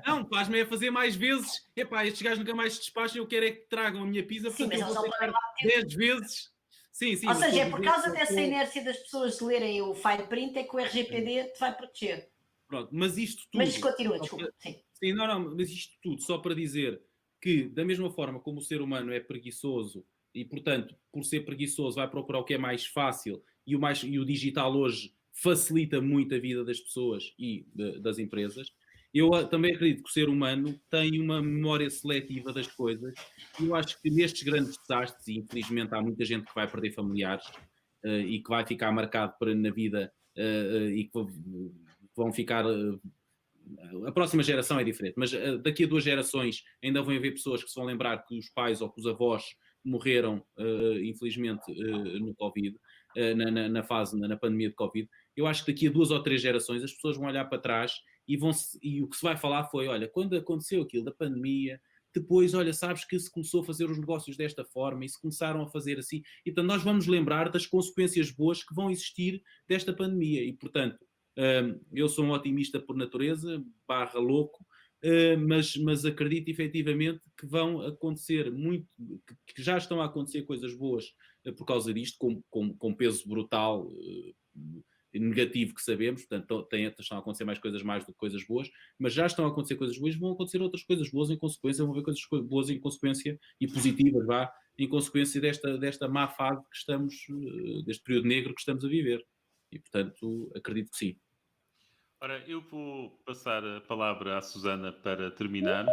Não, faz-me é fazer mais vezes. Epá, estes gajos nunca mais se despacham, eu quero é que tragam a minha pizza, sim, portanto eu vou aceitar 10 vezes. Sim, ou seja, é por causa dessa inércia das pessoas de lerem o fine print é que o RGPD te vai proteger. Pronto, mas isto tudo... Mas continua, desculpa. Sim, não, mas isto tudo só para dizer que, da mesma forma como o ser humano é preguiçoso e, portanto, por ser preguiçoso vai procurar o que é mais fácil e o digital hoje facilita muito a vida das pessoas e das empresas, eu também acredito que o ser humano tem uma memória seletiva das coisas e eu acho que nestes grandes desastres, e infelizmente há muita gente que vai perder familiares e que vai ficar marcado na vida e que vão ficar... a próxima geração é diferente, mas daqui a 2 gerações ainda vão haver pessoas que se vão lembrar que os pais ou que os avós morreram, infelizmente, no Covid, na pandemia de Covid. Eu acho que daqui a 2 ou 3 gerações as pessoas vão olhar para trás e o que se vai falar foi, olha, quando aconteceu aquilo da pandemia, depois, olha, sabes que se começou a fazer os negócios desta forma e se começaram a fazer assim, então nós vamos lembrar das consequências boas que vão existir desta pandemia e, portanto, eu sou um otimista por natureza, /louco, mas acredito efetivamente que vão acontecer que já estão a acontecer coisas boas por causa disto, com peso brutal negativo que sabemos, portanto estão a acontecer mais coisas más do que coisas boas, mas já estão a acontecer coisas boas, vão acontecer outras coisas boas em consequência, vão haver coisas boas em consequência e positivas, em consequência desta má fase que estamos, deste período negro que estamos a viver. E, portanto, acredito que sim. Ora, eu vou passar a palavra à Susana para terminar.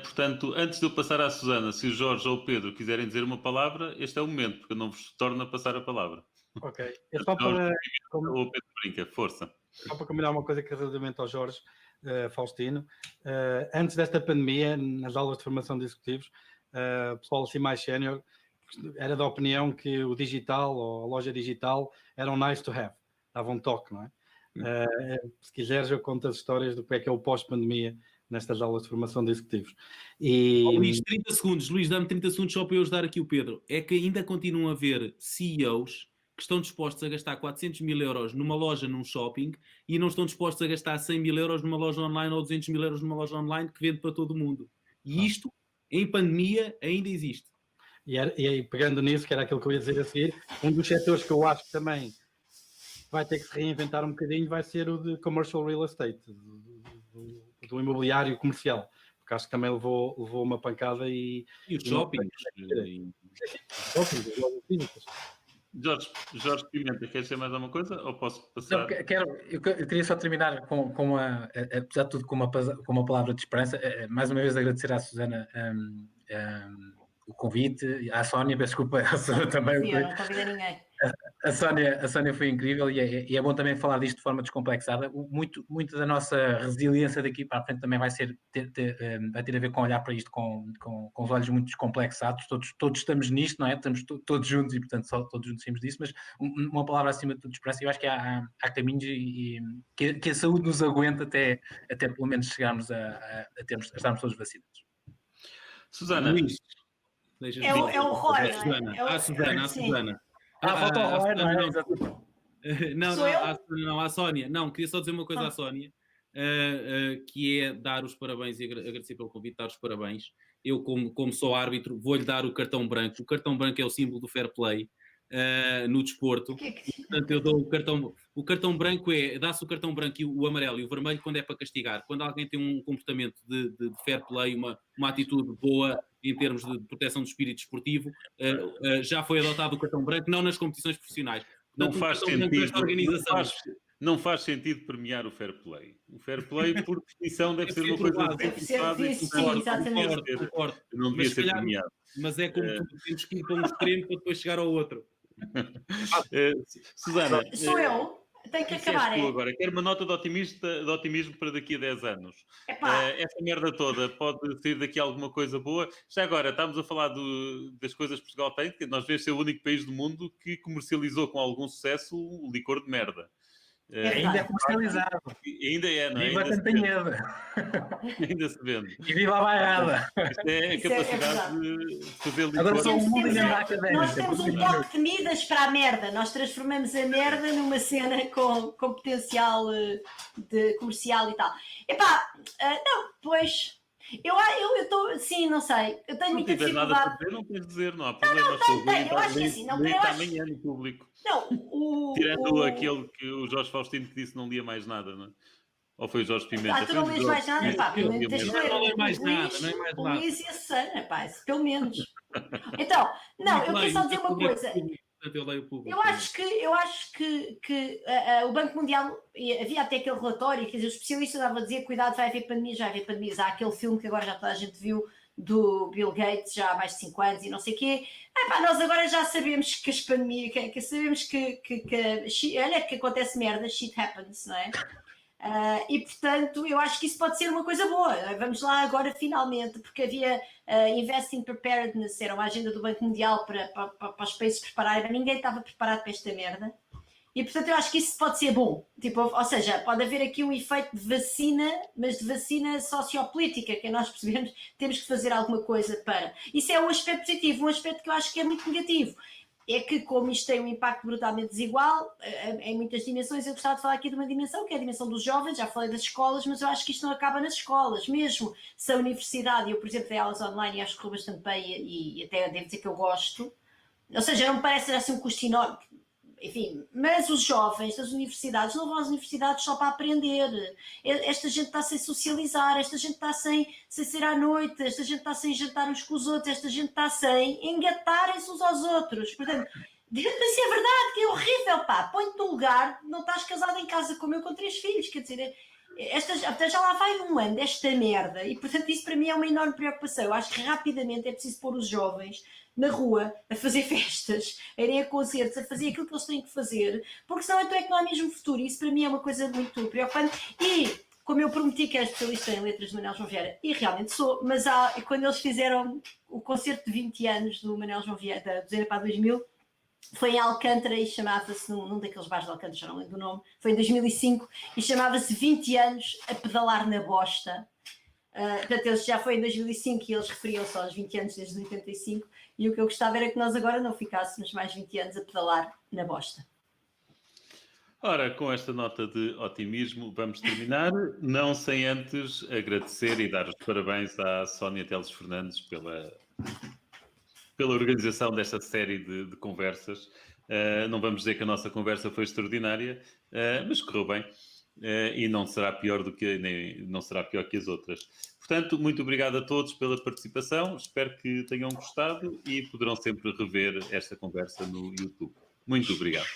Portanto, antes de eu passar à Susana, se o Jorge ou o Pedro quiserem dizer uma palavra, este é o momento, porque eu não vos torno a passar a palavra. Ok. É só para, O Pedro brinca, força. só para combinar uma coisa que relativamente ao Jorge Faustino. Antes desta pandemia, nas aulas de formação de executivos, o pessoal assim mais sénior era da opinião que o digital ou a loja digital era um nice to have. Dava um toque, não é? Se quiseres, eu conto as histórias do que é o pós-pandemia nestas aulas de formação de executivos. Luís, 30 segundos. Luís, dá-me 30 segundos só para eu ajudar aqui o Pedro. É que ainda continuam a haver CEOs que estão dispostos a gastar 400 mil euros numa loja, num shopping, e não estão dispostos a gastar 100 mil euros numa loja online ou 200 mil euros numa loja online que vende para todo o mundo. E isto, em pandemia, ainda existe. E aí, pegando nisso, que era aquilo que eu ia dizer a seguir, um dos setores que eu acho que também vai ter que se reinventar um bocadinho vai ser o de commercial real estate, do imobiliário comercial, porque acho que também levou uma pancada e os shoppings. Jorge Pimenta, queres dizer mais alguma coisa ou posso passar? Não, eu queria só terminar apesar de tudo, com uma palavra de esperança. Mais uma vez agradecer à Susana o convite, à Sónia, peço desculpa, a Susana também. Sim, eu não convidei ninguém. A Sónia foi incrível e é bom também falar disto de forma descomplexada. Muito da nossa resiliência daqui para a frente também vai ter a ver com olhar para isto com os olhos muito descomplexados. Todos estamos nisto, não é? Estamos todos juntos e, portanto, só todos juntos temos disso, mas uma palavra acima de tudo de esperança. Eu acho que há caminhos e que a saúde nos aguenta até pelo menos chegarmos a estarmos todos vacinados. Susana. Luís, é o Roy, não é? A Susana. Falta o Roy, não é? Não, a Sónia. Não, queria só dizer uma coisa à Sónia, que é dar os parabéns e agradecer pelo convite, dar os parabéns. Eu, como sou árbitro, vou-lhe dar o cartão branco. O cartão branco é o símbolo do fair play no desporto. Portanto, eu dou o cartão branco dá-se o cartão branco e o amarelo e o vermelho quando é para castigar. Quando alguém tem um comportamento de fair play, uma atitude boa em termos de proteção do espírito esportivo, já foi adotado o cartão branco, não nas competições profissionais. Portanto, não faz sentido premiar o fair play. O fair play, por definição, deve ser uma coisa desinteressada e concordo. Não devia ser premiado. Mas é como tudo, temos que ir para um extremo para depois chegar ao outro. Susana, sou eu. Tem que acabar, agora. Quero uma nota de otimismo para daqui a 10 anos. Essa merda toda pode sair daqui alguma coisa boa. Já agora, estamos a falar das coisas que Portugal tem, que nós devemos ser o único país do mundo que comercializou com algum sucesso o licor de merda. Ainda é comercializado. Ainda é, não é? Viva a Cantanhede. Ainda se vende. E viva a bairrada. Isto é a capacidade de fazer licor. Agora só um mundo académico. Nós temos um toque de Midas para a merda. Nós transformamos a merda numa cena com potencial de comercial e tal. Não, pois... Eu estou, sim, não sei. Eu tenho muita dificuldade. Nada para dizer, não tens de dizer, não há problema. Eu acho que assim, não leio amanhã no público. Não, tirando aquele que o Jorge Faustino que disse não lia mais nada, não é? Ou foi o Jorge Pimenta? Tu não lês mais nada, pá, pelo menos tens de ler. Não lês mais nada, não é mais nada. O Luís e a Susana, pá, pelo menos. Então, não, eu quero só dizer uma coisa. Eu acho que o Banco Mundial, havia até aquele relatório, quer dizer, os especialistas estavam a dizer, cuidado, vai haver pandemias. Há aquele filme que agora já toda a gente viu, do Bill Gates, já há mais de 5 anos e não sei o quê. Nós agora já sabemos que as pandemias, sabemos que olha que acontece merda, shit happens, não é? E portanto eu acho que isso pode ser uma coisa boa. Vamos lá agora finalmente, porque havia Investing Preparedness, era uma agenda do Banco Mundial para os países prepararem, mas ninguém estava preparado para esta merda, e portanto eu acho que isso pode ser bom, ou seja, pode haver aqui um efeito de vacina, mas de vacina sociopolítica, que nós percebemos temos que fazer alguma coisa para. Isso é um aspecto positivo. Um aspecto que eu acho que é muito negativo é que, como isto tem um impacto brutalmente desigual em muitas dimensões, eu gostava de falar aqui de uma dimensão, que é a dimensão dos jovens. Já falei das escolas, mas eu acho que isto não acaba nas escolas, mesmo se a universidade, eu por exemplo dei aulas online e acho que correu bastante bem e até devo dizer que eu gosto, ou seja, não me parece assim um custo enorme. enfim, mas os jovens das universidades não vão às universidades só para aprender. Esta gente está sem socializar, esta gente está sem ser à noite, esta gente está sem jantar uns com os outros, esta gente está sem engatarem-se uns aos outros. Portanto, diga-me se é verdade, que é horrível, pá. Põe-te no lugar, não estás casado em casa como eu com 3 filhos, quer dizer, até já lá vai um ano desta merda, e portanto isso para mim é uma enorme preocupação. Eu acho que rapidamente é preciso pôr os jovens na rua, a fazer festas, a irem a concertos, a fazer aquilo que eles têm que fazer, porque senão então é que não há mesmo futuro, e isso para mim é uma coisa muito preocupante. E como eu prometi que era especialista em letras do Manuel João Vieira, e realmente sou, mas quando eles fizeram o concerto de 20 anos do Manuel João Vieira, do Zero para 2000, foi em Alcântara e chamava-se, num daqueles bares de Alcântara, já não lembro do nome, foi em 2005 e chamava-se 20 anos a pedalar na bosta. Portanto, eles já foi em 2005 e eles referiam-se aos 20 anos desde 85, e o que eu gostava era que nós agora não ficássemos mais 20 anos a pedalar na bosta. Ora, com esta nota de otimismo, vamos terminar, não sem antes agradecer e dar os parabéns à Sónia Teles Fernandes pela organização desta série de conversas. Não vamos dizer que a nossa conversa foi extraordinária, mas correu bem. E não será pior não será pior que as outras. Portanto, muito obrigado a todos pela participação. Espero que tenham gostado e poderão sempre rever esta conversa no YouTube. Muito obrigado.